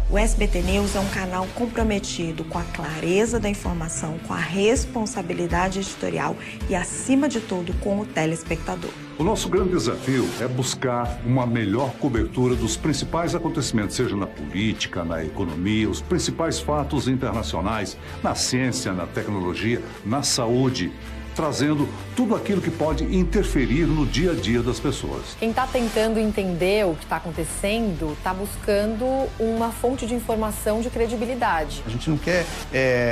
O SBT News é um canal comprometido com a clareza da informação, com a responsabilidade editorial e, acima de tudo, com o telespectador. O nosso grande desafio é buscar uma melhor cobertura dos principais acontecimentos, seja na política, na economia, os principais fatos internacionais, na ciência, na tecnologia, na saúde, trazendo tudo aquilo que pode interferir no dia a dia das pessoas. Quem está tentando entender o que está acontecendo está buscando uma fonte de informação de credibilidade. A gente não quer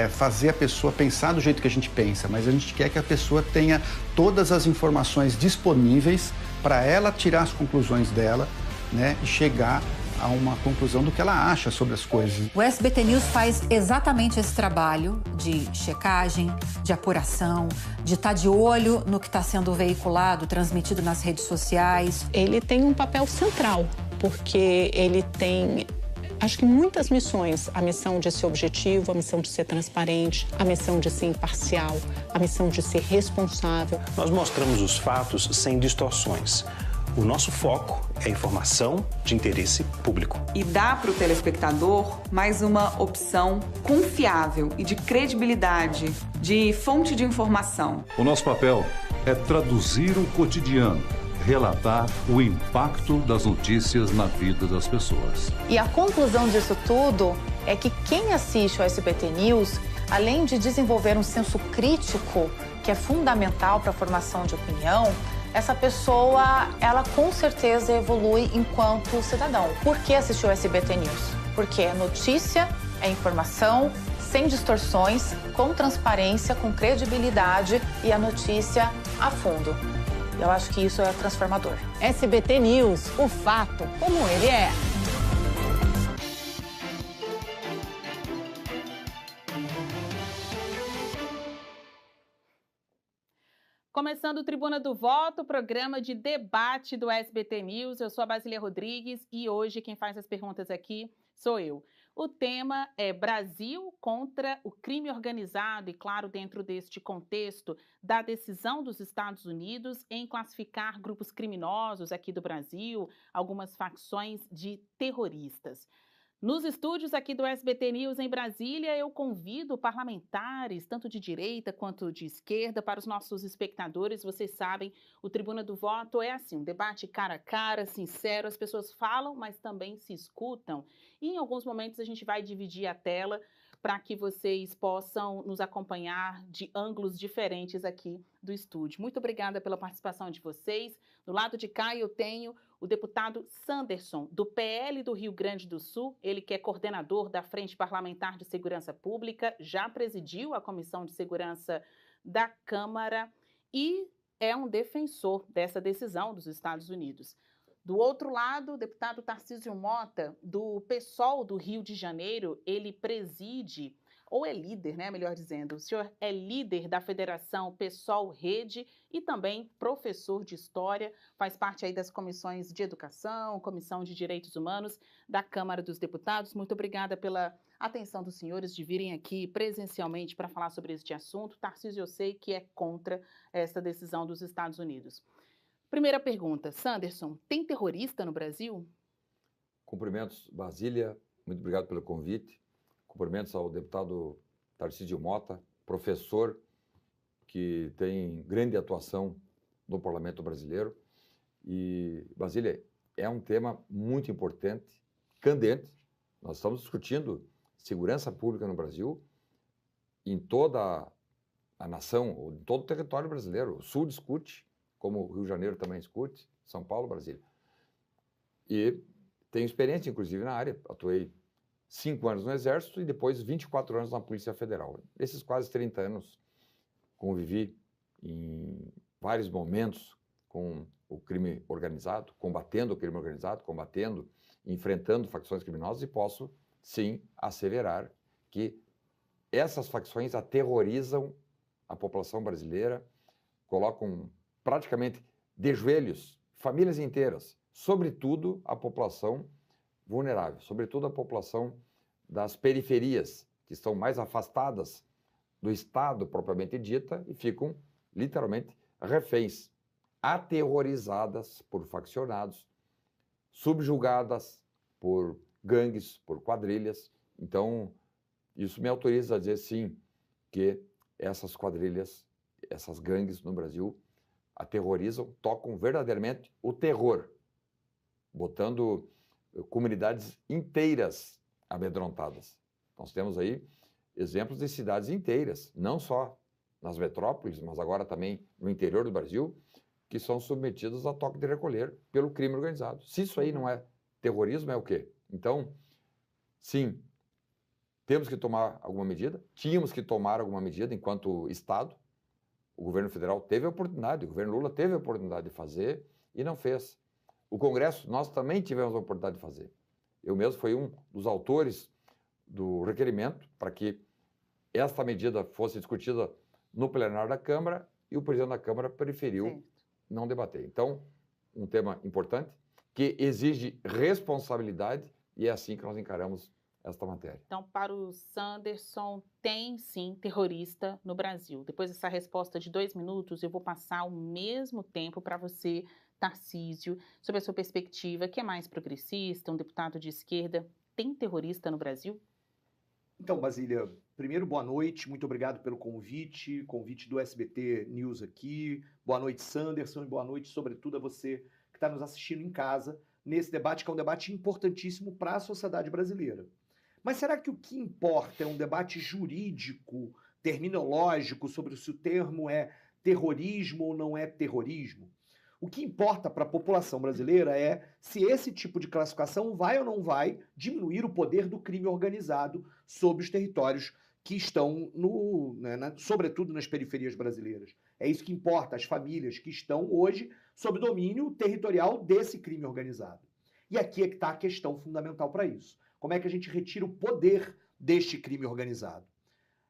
fazer a pessoa pensar do jeito que a gente pensa, mas a gente quer que a pessoa tenha todas as informações disponíveis para ela tirar as conclusões dela, né, e chegar a uma conclusão do que ela acha sobre as coisas. O SBT News faz exatamente esse trabalho de checagem, de apuração, de estar de olho no que está sendo veiculado, transmitido nas redes sociais. Ele tem um papel central, porque ele tem, acho que muitas missões. A missão de ser objetivo, a missão de ser transparente, a missão de ser imparcial, a missão de ser responsável. Nós mostramos os fatos sem distorções. O nosso foco é informação de interesse público. E dá para o telespectador mais uma opção confiável e de credibilidade, de fonte de informação. O nosso papel é traduzir o cotidiano, relatar o impacto das notícias na vida das pessoas. E a conclusão disso tudo é que quem assiste ao SBT News, além de desenvolver um senso crítico, que é fundamental para a formação de opinião, essa pessoa, ela com certeza evolui enquanto cidadão. Por que assistir o SBT News? Porque é notícia, é informação, sem distorções, com transparência, com credibilidade e a notícia a fundo. Eu acho que isso é transformador. SBT News, o fato como ele é. Começando o Tribuna do Voto, programa de debate do SBT News. Eu sou a Basília Rodrigues e hoje quem faz as perguntas aqui sou eu. O tema é Brasil contra o crime organizado e, claro, dentro deste contexto da decisão dos Estados Unidos em classificar grupos criminosos aqui do Brasil, algumas facções de terroristas. Nos estúdios aqui do SBT News em Brasília, eu convido parlamentares, tanto de direita quanto de esquerda, para os nossos espectadores. Vocês sabem, o Tribuna do Voto é assim, um debate cara a cara, sincero, as pessoas falam, mas também se escutam. E em alguns momentos a gente vai dividir a tela para que vocês possam nos acompanhar de ângulos diferentes aqui do estúdio. Muito obrigada pela participação de vocês. Do lado de cá eu tenho o deputado Sanderson, do PL do Rio Grande do Sul, ele que é coordenador da Frente Parlamentar de Segurança Pública, já presidiu a Comissão de Segurança da Câmara e é um defensor dessa decisão dos Estados Unidos. Do outro lado, o deputado Tarcísio Mota, do PSOL do Rio de Janeiro, ele preside, ou é líder, né, melhor dizendo, o senhor é líder da Federação PSOL Rede e também professor de História, faz parte aí das comissões de Educação, Comissão de Direitos Humanos da Câmara dos Deputados. Muito obrigada pela atenção dos senhores de virem aqui presencialmente para falar sobre este assunto. Tarcísio, eu sei que é contra essa decisão dos Estados Unidos. Primeira pergunta, Sanderson, tem terrorista no Brasil? Cumprimentos, Basília, muito obrigado pelo convite. Cumprimentos ao deputado Tarcísio Mota, professor que tem grande atuação no Parlamento Brasileiro. E, Basília, é um tema muito importante, candente. Nós estamos discutindo segurança pública no Brasil, em toda a nação, em todo o território brasileiro. O Sul discute, como o Rio de Janeiro também discute, São Paulo, Brasília. E tenho experiência, inclusive, na área. Atuei 5 anos no Exército e depois 24 anos na Polícia Federal. Nesses quase 30 anos, convivi em vários momentos com o crime organizado, combatendo o crime organizado, enfrentando facções criminosas e posso, sim, asseverar que essas facções aterrorizam a população brasileira, colocam praticamente de joelhos famílias inteiras, sobretudo a população vulnerável, sobretudo a população das periferias, que estão mais afastadas do Estado propriamente dita e ficam literalmente reféns, aterrorizadas por faccionados, subjugadas por gangues, por quadrilhas. Então, isso me autoriza a dizer, sim, que essas quadrilhas, essas gangues no Brasil aterrorizam, tocam verdadeiramente o terror, botando comunidades inteiras amedrontadas. Nós temos aí exemplos de cidades inteiras, não só nas metrópoles, mas agora também no interior do Brasil, que são submetidos a toque de recolher pelo crime organizado. Se isso aí não é terrorismo, é o quê? Então, sim, temos que tomar alguma medida, tínhamos que tomar alguma medida enquanto Estado. O governo federal teve a oportunidade, o governo Lula teve a oportunidade de fazer e não fez. O Congresso, nós também tivemos a oportunidade de fazer. Eu mesmo fui um dos autores do requerimento para que esta medida fosse discutida no plenário da Câmara e o presidente da Câmara preferiu não debater. Então, um tema importante que exige responsabilidade e é assim que nós encaramos esta matéria. Então, para o Sanderson, tem sim terrorista no Brasil. Depois dessa resposta de 2 minutos, eu vou passar o mesmo tempo para você, Tarcísio, sobre a sua perspectiva, que é mais progressista, um deputado de esquerda. Tem terrorista no Brasil? Então, Basília, primeiro, boa noite, muito obrigado pelo convite do SBT News aqui. Boa noite, Sanderson, e boa noite, sobretudo, a você que está nos assistindo em casa, nesse debate que é um debate importantíssimo para a sociedade brasileira. Mas será que o que importa é um debate jurídico, terminológico, sobre se o termo é terrorismo ou não é terrorismo? O que importa para a população brasileira é se esse tipo de classificação vai ou não vai diminuir o poder do crime organizado sobre os territórios que estão, sobretudo nas periferias brasileiras. É isso que importa, as famílias que estão hoje sob domínio territorial desse crime organizado. E aqui é que está a questão fundamental para isso. Como é que a gente retira o poder deste crime organizado?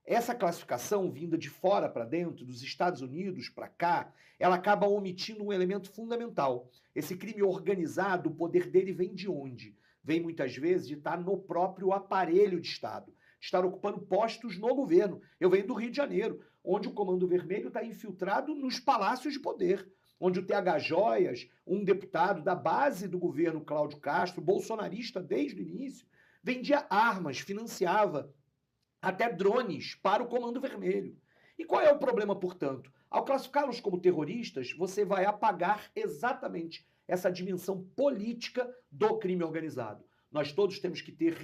Essa classificação vinda de fora para dentro, dos Estados Unidos para cá, ela acaba omitindo um elemento fundamental. Esse crime organizado, o poder dele vem de onde? Vem muitas vezes de estar no próprio aparelho de Estado, estar ocupando postos no governo. Eu venho do Rio de Janeiro, onde o Comando Vermelho está infiltrado nos palácios de poder, onde o TH Joias, um deputado da base do governo Cláudio Castro, bolsonarista desde o início, vendia armas, financiava até drones para o Comando Vermelho. E qual é o problema, portanto? Ao classificá-los como terroristas, você vai apagar exatamente essa dimensão política do crime organizado. Nós todos temos que ter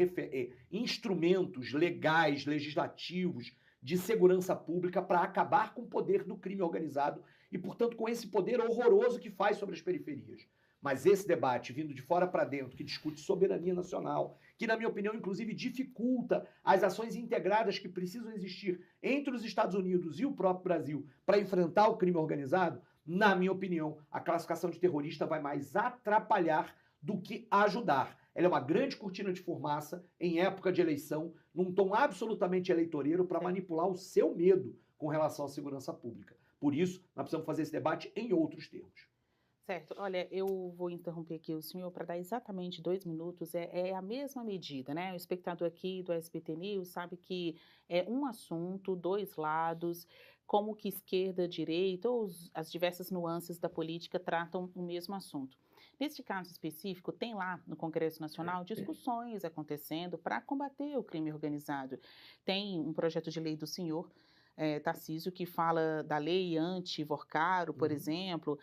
instrumentos legais, legislativos, de segurança pública para acabar com o poder do crime organizado e, portanto, com esse poder horroroso que faz sobre as periferias. Mas esse debate, vindo de fora para dentro, que discute soberania nacional, que, na minha opinião, inclusive dificulta as ações integradas que precisam existir entre os Estados Unidos e o próprio Brasil para enfrentar o crime organizado, na minha opinião, a classificação de terrorista vai mais atrapalhar do que ajudar. Ela é uma grande cortina de fumaça em época de eleição, num tom absolutamente eleitoreiro para manipular o seu medo com relação à segurança pública. Por isso, nós precisamos fazer esse debate em outros termos. Certo. Olha, eu vou interromper aqui o senhor para dar exatamente 2 minutos. É a mesma medida, né? O espectador aqui do SBT News sabe que é um assunto, 2 lados, como que esquerda, direita ou as diversas nuances da política tratam o mesmo assunto. Neste caso específico, tem lá no Congresso Nacional discussões acontecendo para combater o crime organizado. Tem um projeto de lei do senhor, Tarcísio, que fala da lei anti-Vorcaro, por exemplo,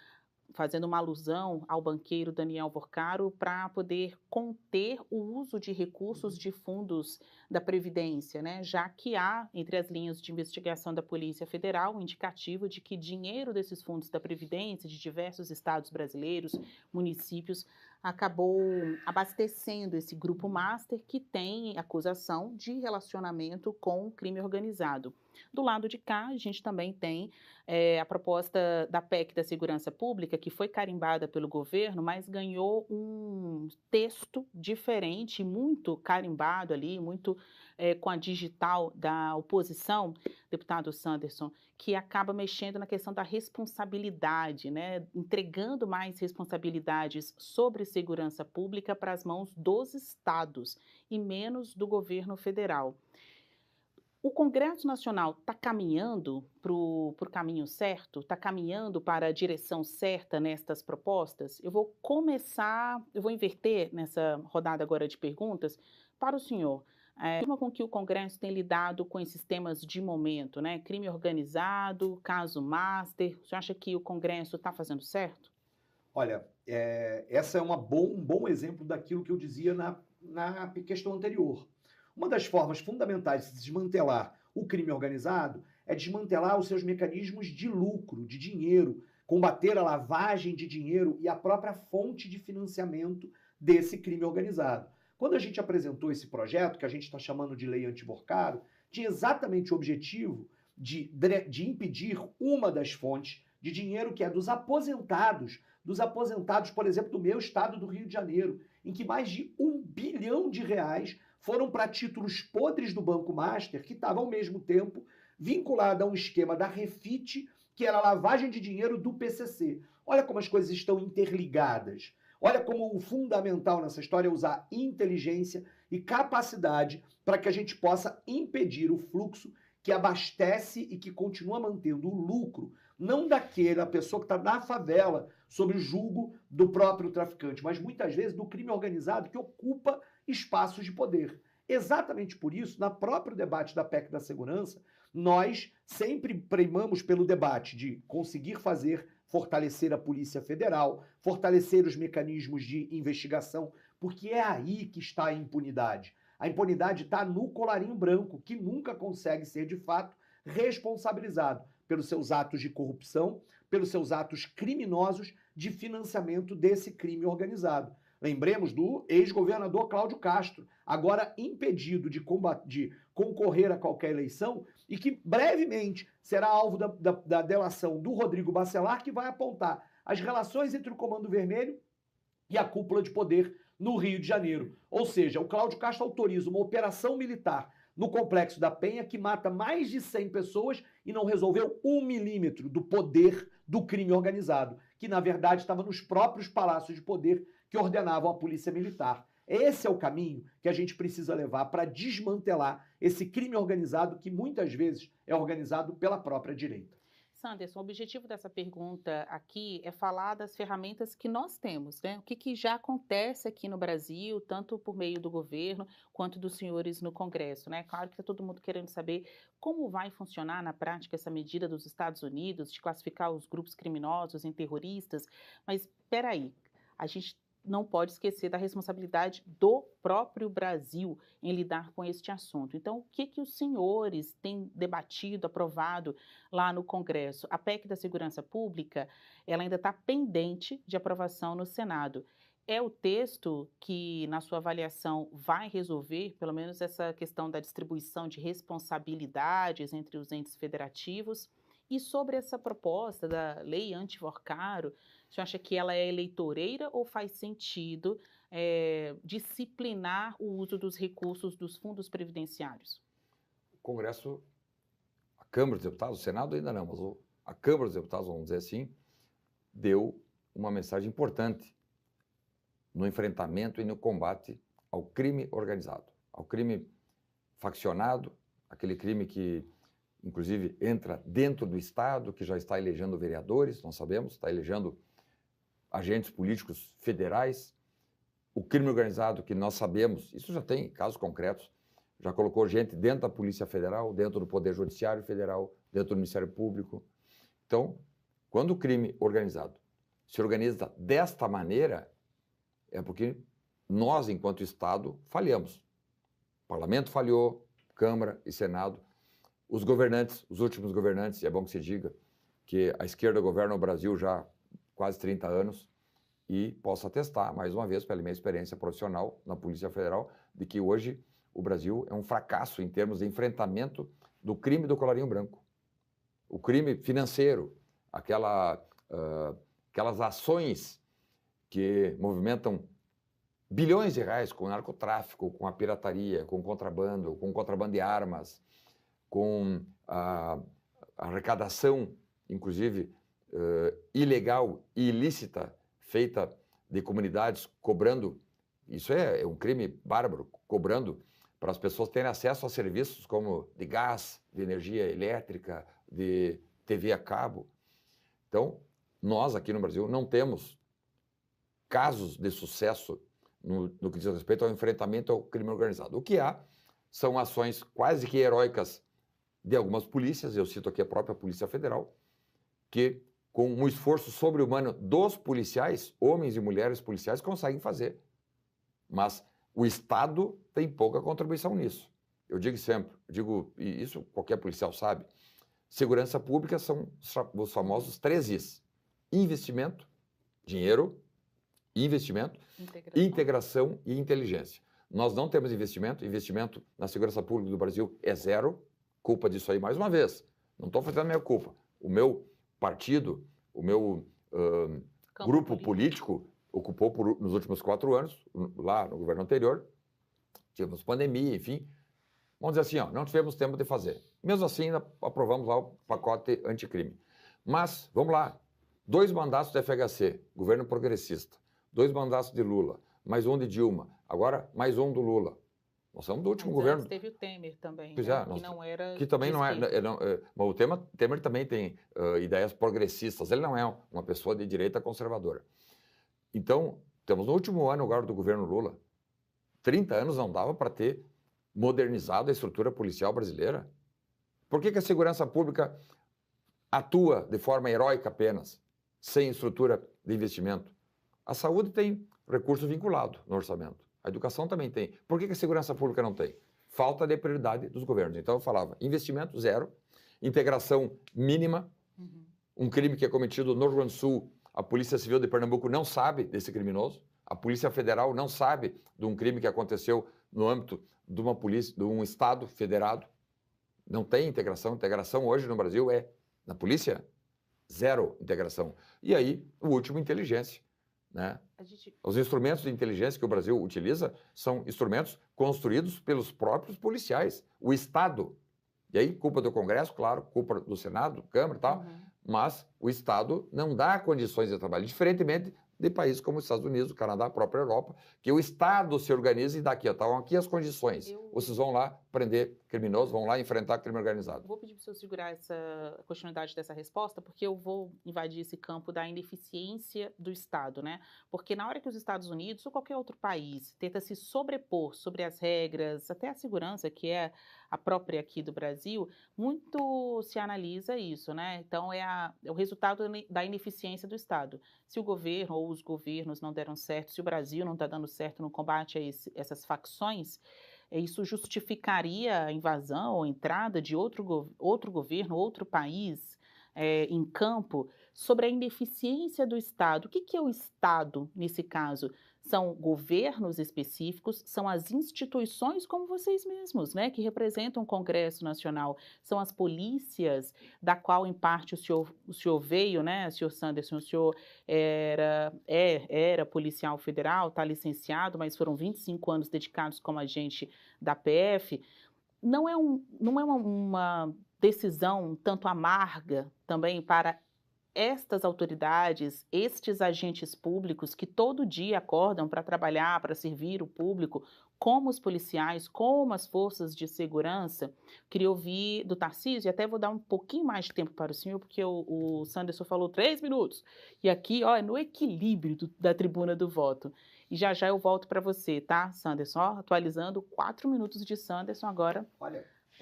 fazendo uma alusão ao banqueiro Daniel Vorcaro para poder conter o uso de recursos de fundos da Previdência, né? Já que há, entre as linhas de investigação da Polícia Federal, um indicativo de que dinheiro desses fundos da Previdência, de diversos estados brasileiros, municípios, acabou abastecendo esse grupo master que tem acusação de relacionamento com o crime organizado. Do lado de cá, a gente também tem a proposta da PEC da Segurança Pública, que foi carimbada pelo governo, mas ganhou um texto diferente, muito carimbado ali, muito com a digital da oposição, deputado Sanderson, que acaba mexendo na questão da responsabilidade, né? Entregando mais responsabilidades sobre segurança pública para as mãos dos estados e menos do governo federal. O Congresso Nacional está caminhando para o caminho certo? Está caminhando para a direção certa nestas propostas? Eu vou inverter nessa rodada agora de perguntas para o senhor. A forma com que o Congresso tem lidado com esses temas de momento, né? Crime organizado, caso Master, o senhor acha que o Congresso está fazendo certo? Olha, essa é um bom exemplo daquilo que eu dizia na questão anterior. Uma das formas fundamentais de desmantelar o crime organizado é desmantelar os seus mecanismos de lucro, de dinheiro, combater a lavagem de dinheiro e a própria fonte de financiamento desse crime organizado. Quando a gente apresentou esse projeto, que a gente está chamando de Lei Antiborcaro, tinha exatamente o objetivo de impedir uma das fontes de dinheiro, que é dos aposentados, por exemplo, do meu estado do Rio de Janeiro, em que mais de R$1 bilhão foram para títulos podres do Banco Master, que estava ao mesmo tempo vinculado a um esquema da Refit, que era a lavagem de dinheiro do PCC. Olha como as coisas estão interligadas. Olha como o fundamental nessa história é usar inteligência e capacidade para que a gente possa impedir o fluxo que abastece e que continua mantendo o lucro, não daquela pessoa que está na favela sob o jugo do próprio traficante, mas muitas vezes do crime organizado que ocupa espaços de poder. Exatamente por isso, no próprio debate da PEC da segurança, nós sempre primamos pelo debate de conseguir fortalecer a Polícia Federal, fortalecer os mecanismos de investigação, porque é aí que está a impunidade. A impunidade está no colarinho branco, que nunca consegue ser, de fato, responsabilizado pelos seus atos de corrupção, pelos seus atos criminosos de financiamento desse crime organizado. Lembremos do ex-governador Cláudio Castro, agora impedido de concorrer a qualquer eleição e que brevemente será alvo da delação do Rodrigo Bacelar, que vai apontar as relações entre o Comando Vermelho e a cúpula de poder no Rio de Janeiro. Ou seja, o Cláudio Castro autoriza uma operação militar no Complexo da Penha que mata mais de 100 pessoas e não resolveu 1 milímetro do poder do crime organizado, que na verdade estava nos próprios palácios de poder que ordenavam a polícia militar. Esse é o caminho que a gente precisa levar para desmantelar esse crime organizado que muitas vezes é organizado pela própria direita. Sanderson, o objetivo dessa pergunta aqui é falar das ferramentas que nós temos, né? O que já acontece aqui no Brasil, tanto por meio do governo quanto dos senhores no Congresso, né? Claro que está todo mundo querendo saber como vai funcionar na prática essa medida dos Estados Unidos de classificar os grupos criminosos em terroristas, mas espera aí, a gente não pode esquecer da responsabilidade do próprio Brasil em lidar com este assunto. Então, o que os senhores têm debatido, aprovado lá no Congresso? A PEC da Segurança Pública, ela ainda está pendente de aprovação no Senado. É o texto que, na sua avaliação, vai resolver, pelo menos, essa questão da distribuição de responsabilidades entre os entes federativos? E sobre essa proposta da lei Antiborcaro, o senhor acha que ela é eleitoreira ou faz sentido disciplinar o uso dos recursos dos fundos previdenciários? O Congresso, a Câmara dos Deputados, o Senado ainda não, mas a Câmara dos Deputados, vamos dizer assim, deu uma mensagem importante no enfrentamento e no combate ao crime organizado, ao crime faccionado, aquele crime que inclusive entra dentro do Estado, que já está elegendo vereadores, nós sabemos, está elegendo agentes políticos federais. O crime organizado, que nós sabemos, isso já tem casos concretos, já colocou gente dentro da Polícia Federal, dentro do Poder Judiciário Federal, dentro do Ministério Público. Então, quando o crime organizado se organiza desta maneira, é porque nós, enquanto Estado, falhamos. O Parlamento falhou, Câmara e Senado. Os governantes, os últimos governantes, e é bom que se diga que a esquerda governa o Brasil já há quase 30 anos e posso atestar, mais uma vez, pela minha experiência profissional na Polícia Federal, de que hoje o Brasil é um fracasso em termos de enfrentamento do crime do colarinho branco. O crime financeiro, aquelas ações que movimentam bilhões de reais com o narcotráfico, com a pirataria, com o contrabando de armas, com a arrecadação, inclusive, ilegal e ilícita, feita de comunidades cobrando, isso é um crime bárbaro, cobrando para as pessoas terem acesso a serviços como de gás, de energia elétrica, de TV a cabo. Então, nós aqui no Brasil não temos casos de sucesso no que diz respeito ao enfrentamento ao crime organizado. O que há são ações quase que heróicas de algumas polícias, eu cito aqui a própria Polícia Federal, que com um esforço sobre-humano dos policiais, homens e mulheres policiais, conseguem fazer. Mas o Estado tem pouca contribuição nisso. Eu digo sempre, e isso qualquer policial sabe, segurança pública são os famosos 3 Is. Investimento, dinheiro, investimento, integração e inteligência. Nós não temos investimento na segurança pública do Brasil é zero, culpa disso aí mais uma vez. Não estou fazendo a minha culpa. O meu partido, o meu grupo político ocupou nos últimos 4 anos, lá no governo anterior, tivemos pandemia, enfim. Vamos dizer assim, ó, não tivemos tempo de fazer. Mesmo assim, ainda aprovamos lá o pacote anticrime. Mas, vamos lá, 2 mandatos do FHC, governo progressista, 2 mandatos de Lula, mais um de Dilma, agora mais um do Lula. Nós somos do último governo. Teve o Temer também, pois né? Que não era. Que também não é. Mas o Temer também tem ideias progressistas. Ele não é uma pessoa de direita conservadora. Então, temos no último ano agora do governo Lula, 30 anos não dava para ter modernizado a estrutura policial brasileira? Por que a segurança pública atua de forma heróica apenas, sem estrutura de investimento? A saúde tem recurso vinculado no orçamento. A educação também tem. Por que a segurança pública não tem? Falta de prioridade dos governos. Então eu falava, investimento zero, integração mínima, um crime que é cometido no Rio Grande do Sul, a Polícia Civil de Pernambuco não sabe desse criminoso, a Polícia Federal não sabe de um crime que aconteceu no âmbito de uma polícia, de um estado federado. Não tem integração. Integração hoje no Brasil é, na polícia, zero integração. E aí, o último, inteligência. Né? Os instrumentos de inteligência que o Brasil utiliza são instrumentos construídos pelos próprios policiais. O Estado, e aí culpa do Congresso, claro, culpa do Senado, Câmara e tal, mas o Estado não dá condições de trabalho, diferentemente de países como os Estados Unidos, o Canadá, a própria Europa, que o Estado se organiza e dá aqui, estão aqui as condições. Vocês vão lá prender criminosos, vão lá enfrentar crime organizado. Vou pedir para o senhor segurar essa continuidade dessa resposta, porque eu vou invadir esse campo da ineficiência do Estado, né? Porque na hora que os Estados Unidos ou qualquer outro país tenta se sobrepor sobre as regras, até a segurança, que é a própria aqui do Brasil, muito se analisa isso, né? Então é o resultado da ineficiência do Estado. Se o governo ou os governos não deram certo, se o Brasil não está dando certo no combate a essas facções, isso justificaria a invasão ou entrada de outro governo, outro país em campo, sobre a ineficiência do Estado. O que é o Estado nesse caso? São governos específicos, são as instituições como vocês mesmos, né, que representam o Congresso Nacional, são as polícias, da qual em parte o senhor veio, né, senhor Sanderson, o senhor era policial federal, está licenciado, mas foram 25 anos dedicados como agente da PF. Não é uma decisão tanto amarga também para estas autoridades, estes agentes públicos que todo dia acordam para trabalhar, para servir o público, como os policiais, como as forças de segurança? Queria ouvir do Tarcísio, e até vou dar um pouquinho mais de tempo para o senhor, porque o Sanderson falou 3 minutos, e aqui ó, é no equilíbrio da tribuna do voto. E já já eu volto para você, tá, Sanderson? Ó, atualizando 4 minutos de Sanderson, agora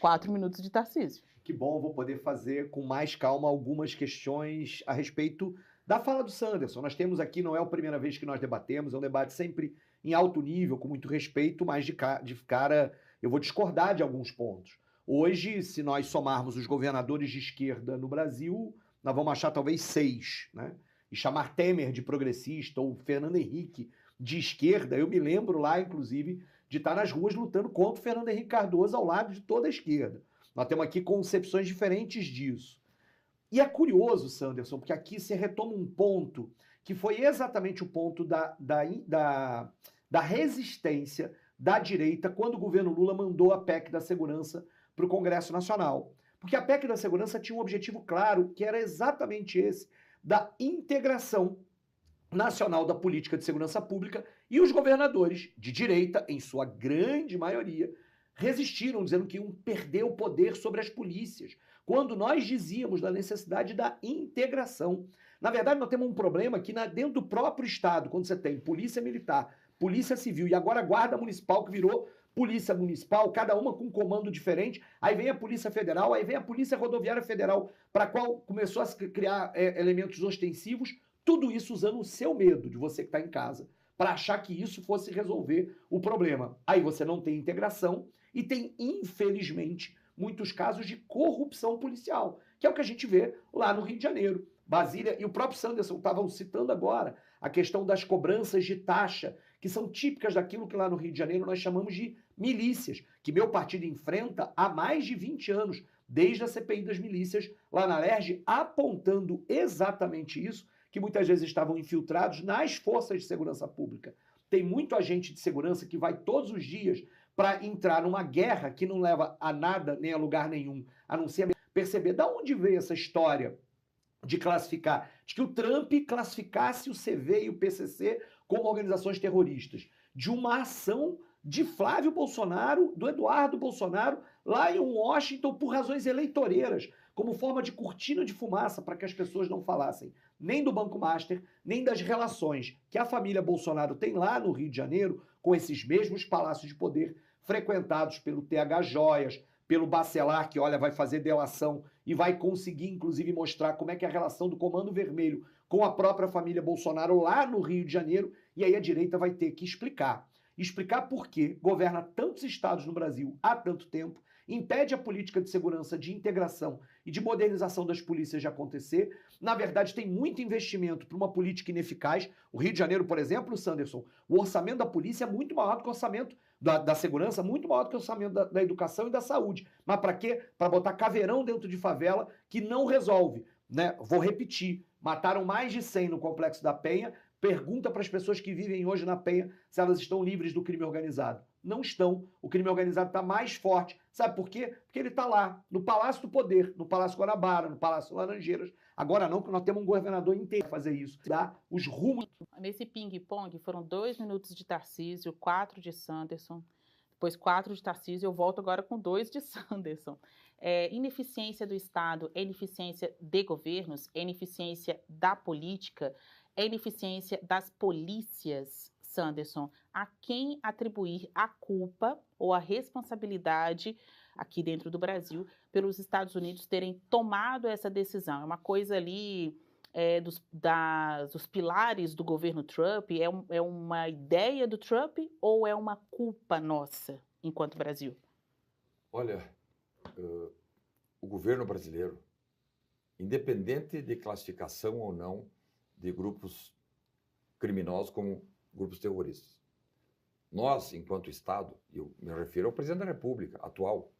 4 minutos de Tarcísio. Que bom, vou poder fazer com mais calma algumas questões a respeito da fala do Sanderson. Nós temos aqui, não é a primeira vez que nós debatemos, é um debate sempre em alto nível, com muito respeito, mas de cara eu vou discordar de alguns pontos. Hoje, se nós somarmos os governadores de esquerda no Brasil, nós vamos achar talvez 6, né? E chamar Temer de progressista ou Fernando Henrique de esquerda, eu me lembro lá, inclusive, de estar nas ruas lutando contra o Fernando Henrique Cardoso ao lado de toda a esquerda. Nós temos aqui concepções diferentes disso. E é curioso, Sanderson, porque aqui se retoma um ponto que foi exatamente o ponto da resistência da direita quando o governo Lula mandou a PEC da segurança para o Congresso Nacional. Porque a PEC da segurança tinha um objetivo claro, que era exatamente esse, da integração nacional da política de segurança pública, e os governadores de direita, em sua grande maioria, resistiram, dizendo que iam perder o poder sobre as polícias, quando nós dizíamos da necessidade da integração. Na verdade, nós temos um problema que dentro do próprio Estado, quando você tem polícia militar, polícia civil e agora a guarda municipal, que virou polícia municipal, cada uma com um comando diferente, aí vem a Polícia Federal, aí vem a Polícia Rodoviária Federal, para a qual começou a criar elementos ostensivos, tudo isso usando o seu medo de você que está em casa, para achar que isso fosse resolver o problema. Aí você não tem integração e tem, infelizmente, muitos casos de corrupção policial, que é o que a gente vê lá no Rio de Janeiro. Brasília, e o próprio Sanderson estava citando agora, a questão das cobranças de taxa, que são típicas daquilo que lá no Rio de Janeiro nós chamamos de milícias, que meu partido enfrenta há mais de 20 anos, desde a CPI das milícias, lá na LERJ, apontando exatamente isso, que muitas vezes estavam infiltrados nas forças de segurança pública. Tem muito agente de segurança que vai todos os dias para entrar numa guerra que não leva a nada, nem a lugar nenhum, a não ser perceber de onde veio essa história de classificar, de que o Trump classificasse o CV e o PCC como organizações terroristas, de uma ação de Flávio Bolsonaro, do Eduardo Bolsonaro, lá em Washington, por razões eleitoreiras, como forma de cortina de fumaça para que as pessoas não falassem nem do Banco Master, nem das relações que a família Bolsonaro tem lá no Rio de Janeiro, com esses mesmos palácios de poder, frequentados pelo TH Joias, pelo Bacelar, que, olha, vai fazer delação e vai conseguir, inclusive, mostrar como é que é a relação do Comando Vermelho com a própria família Bolsonaro lá no Rio de Janeiro, e aí a direita vai ter que explicar. Explicar por que governa tantos estados no Brasil há tanto tempo, impede a política de segurança, de integração e de modernização das polícias de acontecer. Na verdade, tem muito investimento para uma política ineficaz. O Rio de Janeiro, por exemplo, Sanderson, o orçamento da polícia é muito maior do que o orçamento da segurança, muito maior do que o orçamento da educação e da saúde. Mas para quê? Para botar caveirão dentro de favela que não resolve, né? Vou repetir, mataram mais de 100 no Complexo da Penha. Pergunta para as pessoas que vivem hoje na Penha se elas estão livres do crime organizado. Não estão. O crime organizado está mais forte. Sabe por quê? Porque ele está lá, no Palácio do Poder, no Palácio Guanabara, no Palácio Laranjeiras. Agora não, porque nós temos um governador inteiro a fazer isso. Dá os rumos. Nesse ping-pong foram 2 minutos de Tarcísio, 4 de Sanderson, depois 4 de Tarcísio, eu volto agora com 2 de Sanderson. Ineficiência do Estado é ineficiência de governos, é ineficiência da política, é ineficiência das polícias, Sanderson. A quem atribuir a culpa ou a responsabilidade aqui dentro do Brasil pelos Estados Unidos terem tomado essa decisão? É uma coisa ali dos pilares do governo Trump? É uma ideia do Trump ou é uma culpa nossa enquanto Brasil? Olha, o governo brasileiro, independente de classificação ou não de grupos criminosos como grupos terroristas, nós, enquanto Estado, eu me refiro ao presidente da República atual,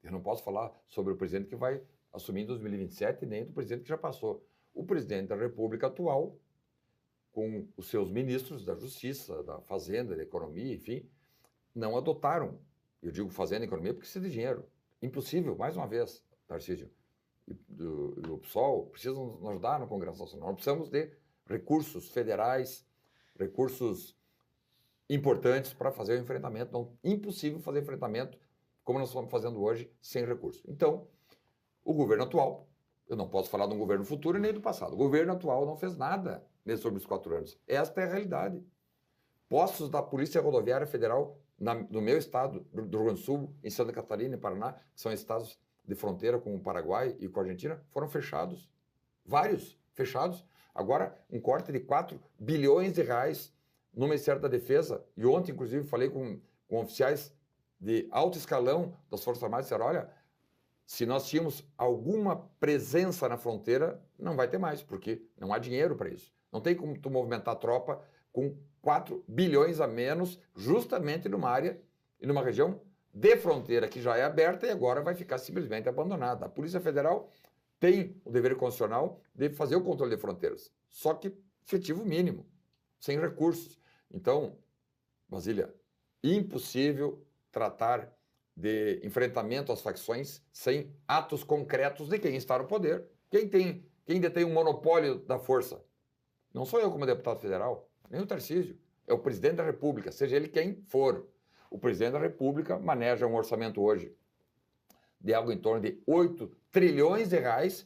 eu não posso falar sobre o presidente que vai assumir em 2027, nem do presidente que já passou. O presidente da República atual, com os seus ministros da Justiça, da Fazenda, da Economia, enfim, não adotaram, eu digo Fazenda e Economia porque precisa de dinheiro. Impossível, mais uma vez, Tarcísio e o PSOL precisam nos ajudar no Congresso Nacional. Nós precisamos de recursos federais, recursos importantes para fazer o enfrentamento. Não, impossível fazer enfrentamento como nós estamos fazendo hoje, sem recursos. Então, o governo atual, eu não posso falar de um governo futuro nem do passado, o governo atual não fez nada nesses últimos 4 anos. Esta é a realidade. Postos da Polícia Rodoviária Federal no meu estado, do Rio Grande do Sul, em Santa Catarina e Paraná, que são estados de fronteira com o Paraguai e com a Argentina, foram fechados. Vários fechados. Agora, um corte de 4 bilhões de reais no Ministério da Defesa. E ontem, inclusive, falei com oficiais de alto escalão das Forças Armadas e disseram, olha, se nós tínhamos alguma presença na fronteira, não vai ter mais, porque não há dinheiro para isso. Não tem como tu movimentar a tropa com 4 bilhões a menos, justamente numa área e numa região de fronteira que já é aberta e agora vai ficar simplesmente abandonada. A Polícia Federal tem o dever constitucional de fazer o controle de fronteiras, só que efetivo mínimo, sem recursos. Então, Brasília, impossível tratar de enfrentamento às facções sem atos concretos de quem está no poder. Quem detém um monopólio da força? Não sou eu como deputado federal, nem o Tarcísio. É o presidente da República, seja ele quem for. O presidente da República maneja um orçamento hoje de algo em torno de 8 trilhões de reais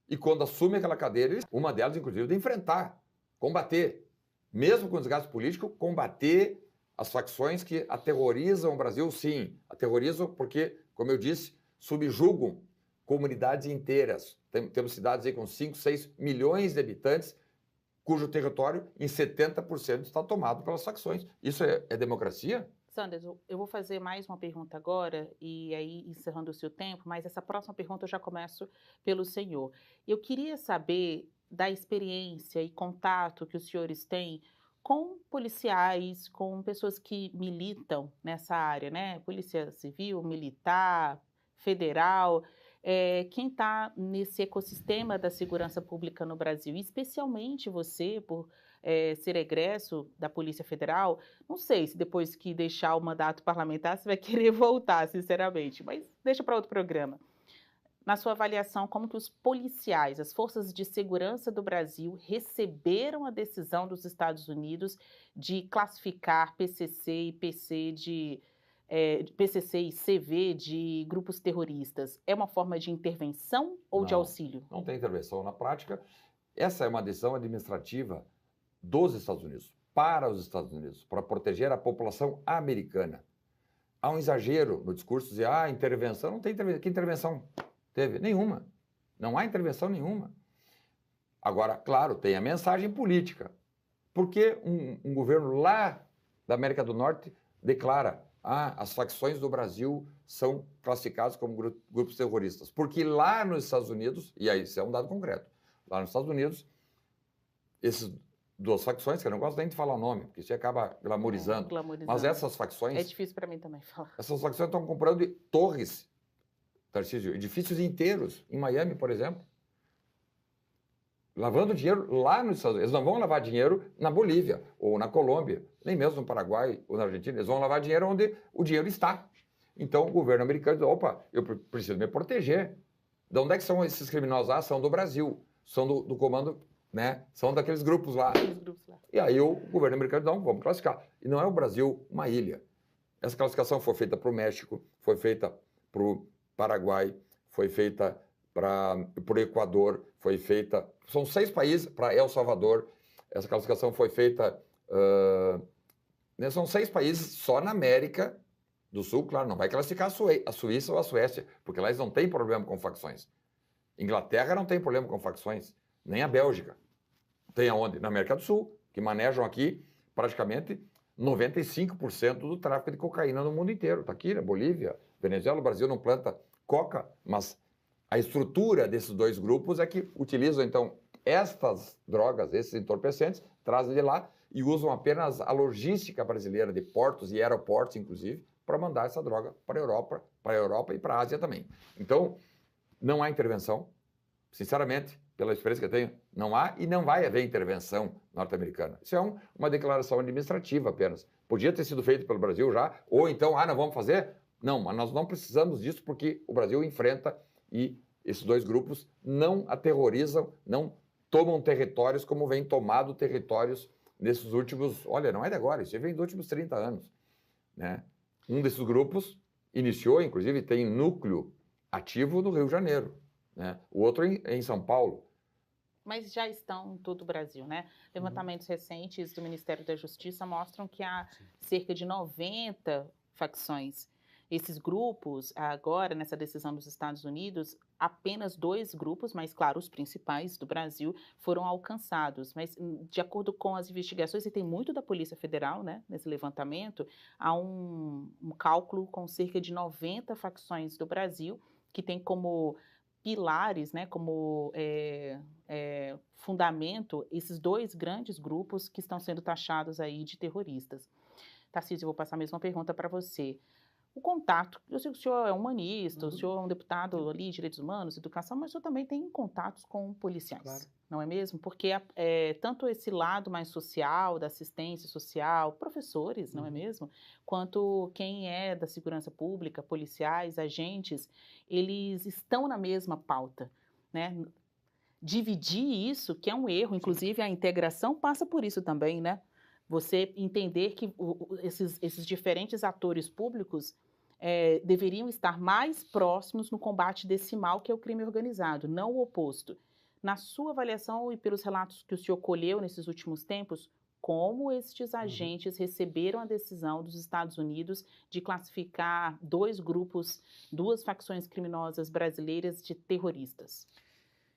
e quando assume aquela cadeira, uma delas, inclusive, de enfrentar, combater, mesmo com desgaste político, combater as facções que aterrorizam o Brasil, sim. Aterrorizam porque, como eu disse, subjugam comunidades inteiras. Temos cidades aí com 5, 6 milhões de habitantes, cujo território em 70% está tomado pelas facções. Isso é democracia? Sanders, eu vou fazer mais uma pergunta agora, e aí encerrando o seu tempo, mas essa próxima pergunta eu já começo pelo senhor. Eu queria saber da experiência e contato que os senhores têm com policiais, com pessoas que militam nessa área, né? Polícia Civil, Militar, Federal, quem está nesse ecossistema da segurança pública no Brasil, especialmente você, por ser egresso da Polícia Federal, não sei se depois que deixar o mandato parlamentar você vai querer voltar, sinceramente, mas deixa para outro programa. Na sua avaliação, como que os policiais, as forças de segurança do Brasil receberam a decisão dos Estados Unidos de classificar PCC e PC PCC e CV de grupos terroristas? É uma forma de intervenção ou de auxílio? Não tem intervenção na prática. Essa é uma decisão administrativa dos Estados Unidos, para os Estados Unidos, para proteger a população americana. Há um exagero no discurso de dizer, intervenção, não tem intervenção. Que intervenção teve? Nenhuma. Não há intervenção nenhuma. Agora, claro, tem a mensagem política. Porque um governo lá da América do Norte declara as facções do Brasil são classificadas como grupos terroristas? Porque lá nos Estados Unidos, e aí isso é um dado concreto, lá nos Estados Unidos, essas duas facções, que eu não gosto nem de falar o nome, porque isso acaba glamorizando. Mas essas facções... É difícil para mim também falar. Essas facções estão comprando torres, Tarcísio, edifícios inteiros, em Miami, por exemplo. Lavando dinheiro lá nos Estados Unidos. Eles não vão lavar dinheiro na Bolívia, ou na Colômbia, nem mesmo no Paraguai ou na Argentina. Eles vão lavar dinheiro onde o dinheiro está. Então, o governo americano diz, opa, eu preciso me proteger. De onde é que são esses criminosos? São do Brasil. São do comando, né? São daqueles grupos lá. E aí o governo americano diz, não, vamos classificar. E não é o Brasil uma ilha. Essa classificação foi feita para o México, foi feita para o Paraguai, foi feita para o Equador, foi feita... São 6 países, para El Salvador. Essa classificação foi feita... são 6 países só na América do Sul, claro, não vai classificar a Suíça ou a Suécia, porque lá eles não têm problema com facções. Inglaterra não tem problema com facções, nem a Bélgica. Tem aonde? Na América do Sul, que manejam aqui praticamente 95% do tráfico de cocaína no mundo inteiro. Está aqui, na Bolívia, Venezuela, o Brasil não planta coca, mas a estrutura desses dois grupos é que utilizam, então, estas drogas, esses entorpecentes, trazem de lá e usam apenas a logística brasileira de portos e aeroportos, inclusive, para mandar essa droga para a Europa e para a Ásia também. Então, não há intervenção. Sinceramente, pela experiência que eu tenho, não há e não vai haver intervenção norte-americana. Isso é uma declaração administrativa apenas. Podia ter sido feito pelo Brasil já, ou então, não vamos fazer? Não, mas nós não precisamos disso porque o Brasil enfrenta e esses dois grupos não aterrorizam, não tomam territórios como vem tomado territórios nesses últimos... Olha, não é de agora, isso vem dos últimos 30 anos. Né? Um desses grupos iniciou, inclusive, tem núcleo ativo no Rio de Janeiro. Né? O outro em São Paulo. Mas já estão em todo o Brasil, né? Levantamentos recentes do Ministério da Justiça mostram que há cerca de 90 facções. Esses grupos, agora, nessa decisão dos Estados Unidos, apenas 2 grupos, mas, claro, os principais do Brasil, foram alcançados. Mas, de acordo com as investigações, e tem muito da Polícia Federal, né, nesse levantamento, há um cálculo com cerca de 90 facções do Brasil, que tem como pilares, né, como fundamento, esses 2 grandes grupos que estão sendo taxados aí de terroristas. Tarcísio, eu vou passar a mesma pergunta para você. O contato, eu sei que o senhor é humanista, o senhor é um deputado ali de direitos humanos, educação, mas o senhor também tem contatos com policiais, claro. Não é mesmo? Porque tanto esse lado mais social, da assistência social, professores, não é mesmo? Quanto quem é da segurança pública, policiais, agentes, eles estão na mesma pauta, né? Dividir isso, que é um erro, inclusive a integração passa por isso também, né? Você entender que esses diferentes atores públicos deveriam estar mais próximos no combate desse mal que é o crime organizado, não o oposto. Na sua avaliação e pelos relatos que o senhor colheu nesses últimos tempos, como estes agentes receberam a decisão dos Estados Unidos de classificar dois grupos, duas facções criminosas brasileiras de terroristas?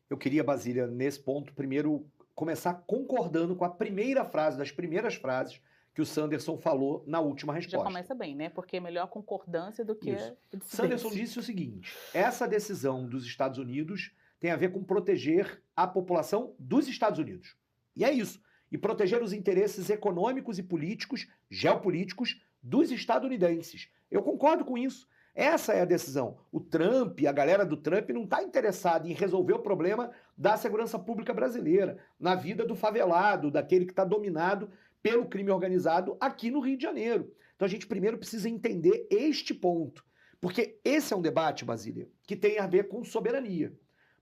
Eu queria, Basília, nesse ponto, primeiro começar concordando com a primeira frase, das primeiras frases que o Sanderson falou na última resposta. Já começa bem, né? Porque é melhor concordância do que dissidência. Sanderson disse o seguinte: essa decisão dos Estados Unidos tem a ver com proteger a população dos Estados Unidos. E é isso. E proteger os interesses econômicos e políticos, geopolíticos, dos estadunidenses. Eu concordo com isso. Essa é a decisão. O Trump, a galera do Trump, não está interessada em resolver o problema da segurança pública brasileira, na vida do favelado, daquele que está dominado pelo crime organizado aqui no Rio de Janeiro. Então a gente primeiro precisa entender este ponto. Porque esse é um debate, Basília, que tem a ver com soberania.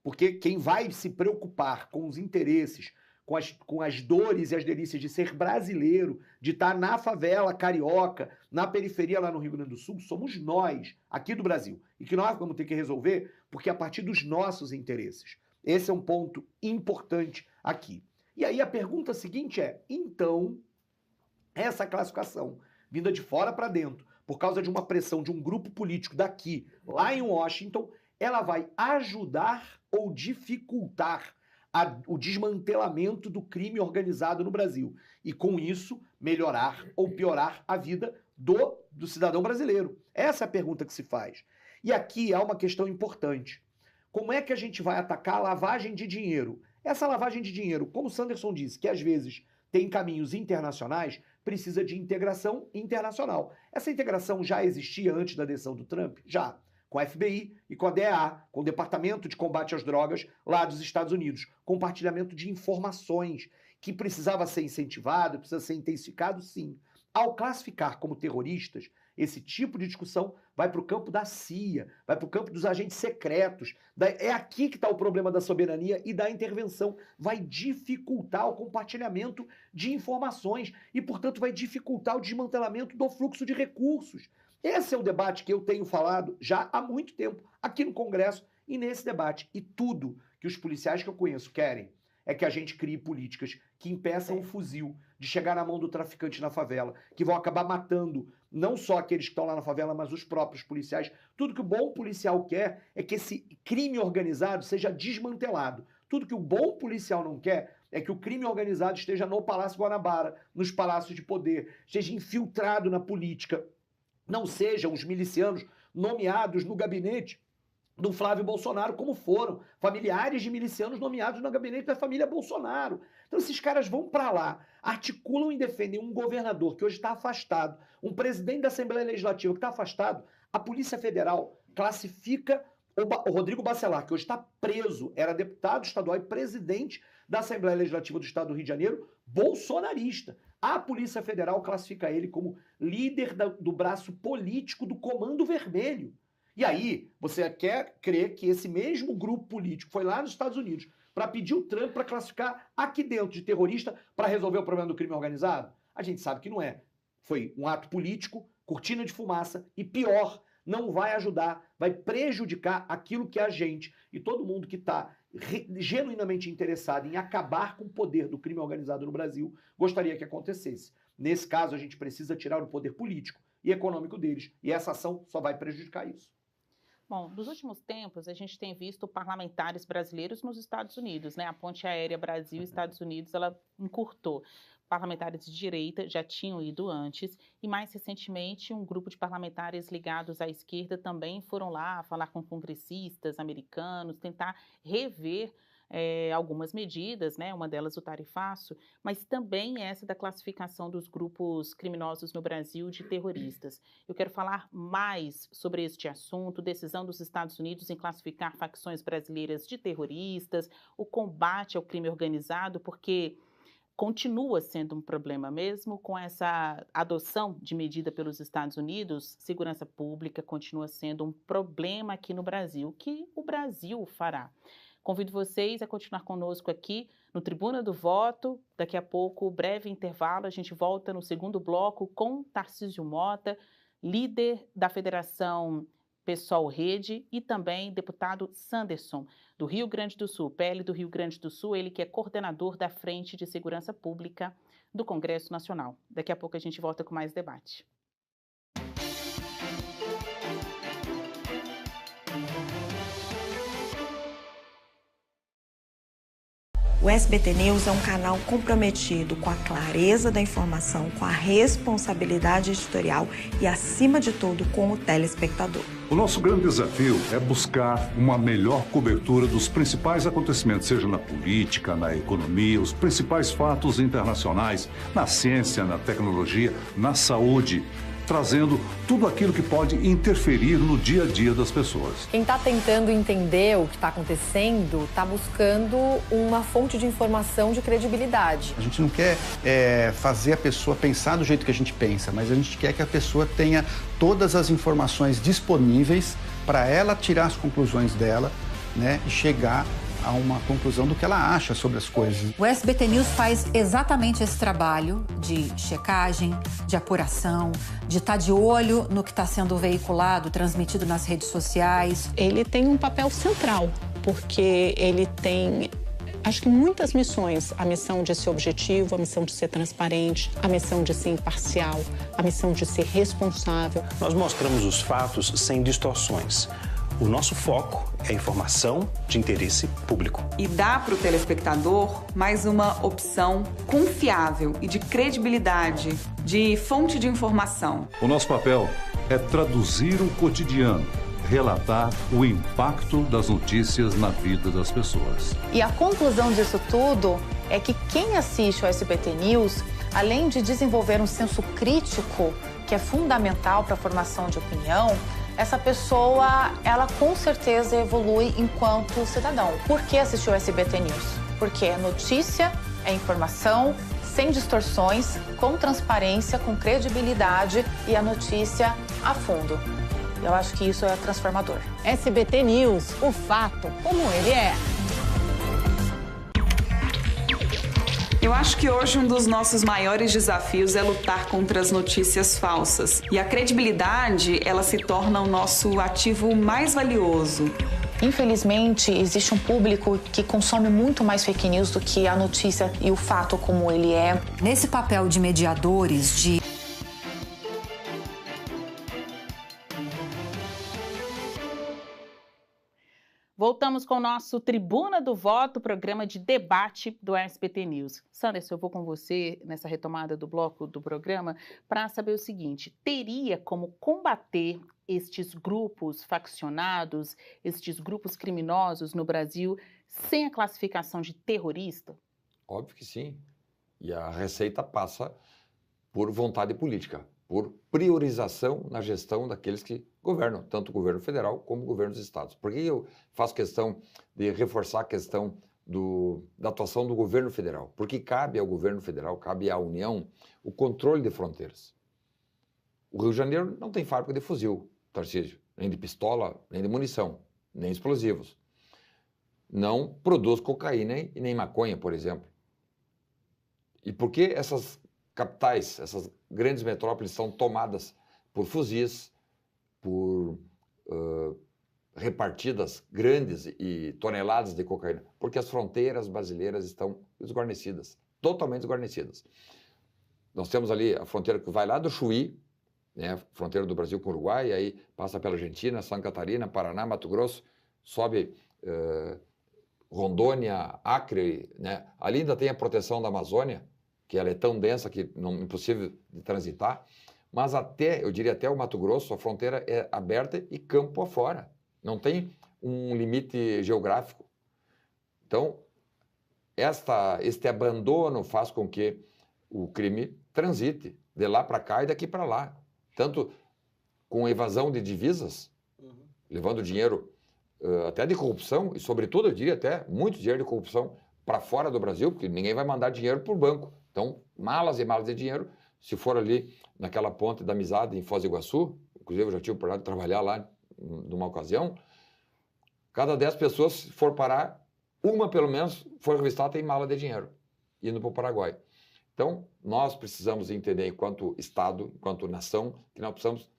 Porque quem vai se preocupar com os interesses, com as dores e as delícias de ser brasileiro, de estar na favela carioca, na periferia lá no Rio Grande do Sul, somos nós, aqui do Brasil. E que nós vamos ter que resolver porque é a partir dos nossos interesses. Esse é um ponto importante aqui. E aí a pergunta seguinte é, então, essa classificação vinda de fora para dentro, por causa de uma pressão de um grupo político daqui, lá em Washington, ela vai ajudar ou dificultar o desmantelamento do crime organizado no Brasil e, com isso, melhorar ou piorar a vida do cidadão brasileiro? Essa é a pergunta que se faz. E aqui há uma questão importante. Como é que a gente vai atacar a lavagem de dinheiro? Essa lavagem de dinheiro, como o Sanderson disse, que às vezes tem caminhos internacionais, precisa de integração internacional. Essa integração já existia antes da decisão do Trump? Já. Com a FBI e com a DEA, com o Departamento de Combate às Drogas lá dos Estados Unidos. Compartilhamento de informações que precisava ser incentivado, precisa ser intensificado, sim. Ao classificar como terroristas, esse tipo de discussão vai para o campo da CIA, vai para o campo dos agentes secretos. É aqui que está o problema da soberania e da intervenção. Vai dificultar o compartilhamento de informações e, portanto, vai dificultar o desmantelamento do fluxo de recursos. Esse é o debate que eu tenho falado já há muito tempo aqui no Congresso e nesse debate. E tudo que os policiais que eu conheço querem é que a gente crie políticas que impeçam o fuzil de chegar na mão do traficante na favela, que vão acabar matando não só aqueles que estão lá na favela, mas os próprios policiais. Tudo que o bom policial quer é que esse crime organizado seja desmantelado. Tudo que o bom policial não quer é que o crime organizado esteja no Palácio Guanabara, nos palácios de poder, esteja infiltrado na política. Não sejam os milicianos nomeados no gabinete do Flávio Bolsonaro, como foram familiares de milicianos nomeados no gabinete da família Bolsonaro. Então esses caras vão para lá, articulam e defendem um governador que hoje está afastado, um presidente da Assembleia Legislativa que está afastado. A Polícia Federal classifica o Rodrigo Bacelar, que hoje está preso, era deputado estadual e presidente da Assembleia Legislativa do Estado do Rio de Janeiro, bolsonarista. A Polícia Federal classifica ele como líder do braço político do Comando Vermelho. E aí, você quer crer que esse mesmo grupo político foi lá nos Estados Unidos para pedir o Trump para classificar aqui dentro de terrorista para resolver o problema do crime organizado? A gente sabe que não é. Foi um ato político, cortina de fumaça e pior, não vai ajudar, vai prejudicar aquilo que a gente e todo mundo que está genuinamente interessado em acabar com o poder do crime organizado no Brasil gostaria que acontecesse. Nesse caso, a gente precisa tirar o poder político e econômico deles, e essa ação só vai prejudicar isso. Bom, nos últimos tempos, a gente tem visto parlamentares brasileiros nos Estados Unidos, né? A ponte aérea Brasil-Estados Unidos, ela encurtou. Parlamentares de direita já tinham ido antes e, mais recentemente, um grupo de parlamentares ligados à esquerda também foram lá falar com congressistas americanos, tentar rever algumas medidas, né? Uma delas o tarifaço, mas também essa da classificação dos grupos criminosos no Brasil de terroristas. Eu quero falar mais sobre este assunto, decisão dos Estados Unidos em classificar facções brasileiras de terroristas, o combate ao crime organizado, porque continua sendo um problema mesmo com essa adoção de medida pelos Estados Unidos. Segurança pública continua sendo um problema aqui no Brasil, que o Brasil fará. Convido vocês a continuar conosco aqui no Tribuna do Voto. Daqui a pouco, breve intervalo, a gente volta no segundo bloco com Tarcísio Mota, líder da Federação PSOL Rede, e também deputado Sanderson, do Rio Grande do Sul, PL do Rio Grande do Sul, ele que é coordenador da Frente de Segurança Pública do Congresso Nacional. Daqui a pouco a gente volta com mais debate. O SBT News é um canal comprometido com a clareza da informação, com a responsabilidade editorial e, acima de tudo, com o telespectador. O nosso grande desafio é buscar uma melhor cobertura dos principais acontecimentos, seja na política, na economia, os principais fatos internacionais, na ciência, na tecnologia, na saúde, trazendo tudo aquilo que pode interferir no dia a dia das pessoas. Quem está tentando entender o que está acontecendo está buscando uma fonte de informação de credibilidade. A gente não quer fazer a pessoa pensar do jeito que a gente pensa, mas a gente quer que a pessoa tenha todas as informações disponíveis para ela tirar as conclusões dela, né, e chegar a uma conclusão do que ela acha sobre as coisas. O SBT News faz exatamente esse trabalho de checagem, de apuração, de estar de olho no que está sendo veiculado, transmitido nas redes sociais. Ele tem um papel central, porque ele tem, acho que muitas missões. A missão de ser objetivo, a missão de ser transparente, a missão de ser imparcial, a missão de ser responsável. Nós mostramos os fatos sem distorções. O nosso foco é a informação de interesse público. E dá para o telespectador mais uma opção confiável e de credibilidade, de fonte de informação. O nosso papel é traduzir o cotidiano, relatar o impacto das notícias na vida das pessoas. E a conclusão disso tudo é que quem assiste ao SBT News, além de desenvolver um senso crítico, que é fundamental para a formação de opinião, essa pessoa, ela com certeza evolui enquanto cidadão. Por que assistir ao SBT News? Porque é notícia, é informação, sem distorções, com transparência, com credibilidade e a notícia a fundo. Eu acho que isso é transformador. SBT News, o fato como ele é. Eu acho que hoje um dos nossos maiores desafios é lutar contra as notícias falsas. E a credibilidade, ela se torna o nosso ativo mais valioso. Infelizmente, existe um público que consome muito mais fake news do que a notícia e o fato como ele é. Nesse papel de mediadores, de Voltamos com o nosso Tribuna do Voto, programa de debate do SBT News. Sanderson, eu vou com você nessa retomada do bloco do programa para saber o seguinte: teria como combater estes grupos faccionados, estes grupos criminosos no Brasil, sem a classificação de terrorista? Óbvio que sim. E a receita passa por vontade política, por priorização na gestão daqueles que governam, tanto o governo federal como o governo dos estados. Por que eu faço questão de reforçar a questão da atuação do governo federal? Porque cabe ao governo federal, cabe à União, o controle de fronteiras. O Rio de Janeiro não tem fábrica de fuzil, Tarcísio, nem de pistola, nem de munição, nem explosivos. Não produz cocaína e nem maconha, por exemplo. E por que essas capitais, essas grandes metrópoles são tomadas por fuzis, por repartidas grandes e toneladas de cocaína? Porque as fronteiras brasileiras estão desguarnecidas, totalmente desguarnecidas. Nós temos ali a fronteira que vai lá do Chuí, né, fronteira do Brasil com o Uruguai, aí passa pela Argentina, Santa Catarina, Paraná, Mato Grosso, sobe Rondônia, Acre, né? Ali ainda tem a proteção da Amazônia, que ela é tão densa que não é impossível de transitar, mas eu diria até o Mato Grosso, a fronteira é aberta e campo afora. Não tem um limite geográfico. Então, este abandono faz com que o crime transite de lá para cá e daqui para lá. Tanto com evasão de divisas, levando dinheiro até de corrupção, e sobretudo, eu diria até, muito dinheiro de corrupção para fora do Brasil, porque ninguém vai mandar dinheiro por banco. Então, malas e malas de dinheiro. Se for ali naquela ponte da amizade em Foz do Iguaçu, inclusive eu já tive a oportunidade de trabalhar lá numa ocasião, cada 10 pessoas for parar uma pelo menos foi revistada em mala de dinheiro, indo para o Paraguai. Então, nós precisamos entender, enquanto Estado, enquanto nação, que nós precisamos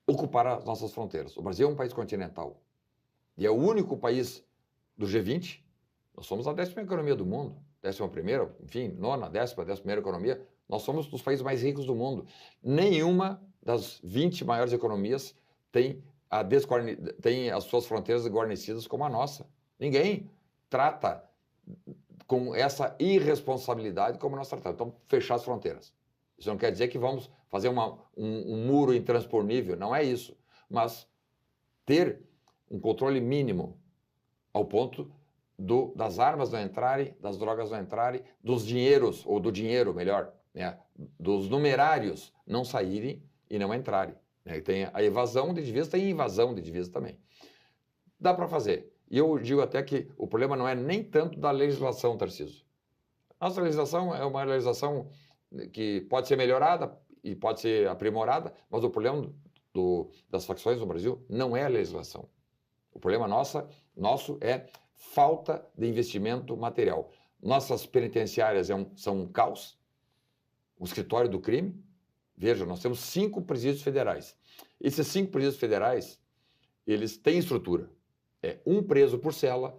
ocupar as nossas fronteiras. O Brasil é um país continental e é o único país do G20. Nós somos a 10ª economia do mundo, 11ª, enfim, 9ª, 10ª economia. Nós somos dos países mais ricos do mundo. Nenhuma das 20 maiores economias tem as suas fronteiras guarnecidas como a nossa. Ninguém trata com essa irresponsabilidade como nós tratamos. Então, fechar as fronteiras. Isso não quer dizer que vamos fazer um muro intransponível, não é isso. Mas ter um controle mínimo ao ponto das armas não entrarem, das drogas não entrarem, dos dinheiros, ou do dinheiro, melhor, né, dos numerários não saírem e não entrarem. Né? Tem a evasão de divisas, tem invasão de divisas também. Dá para fazer. E eu digo até que o problema não é nem tanto da legislação, Tarcísio. Nossa legislação é uma legislação que pode ser melhorada e pode ser aprimorada, mas o problema das facções no Brasil não é a legislação. O problema nosso é falta de investimento material. Nossas penitenciárias são um caos, o escritório do crime. Veja, nós temos 5 presídios federais. Esses 5 presídios federais, eles têm estrutura. É um preso por cela,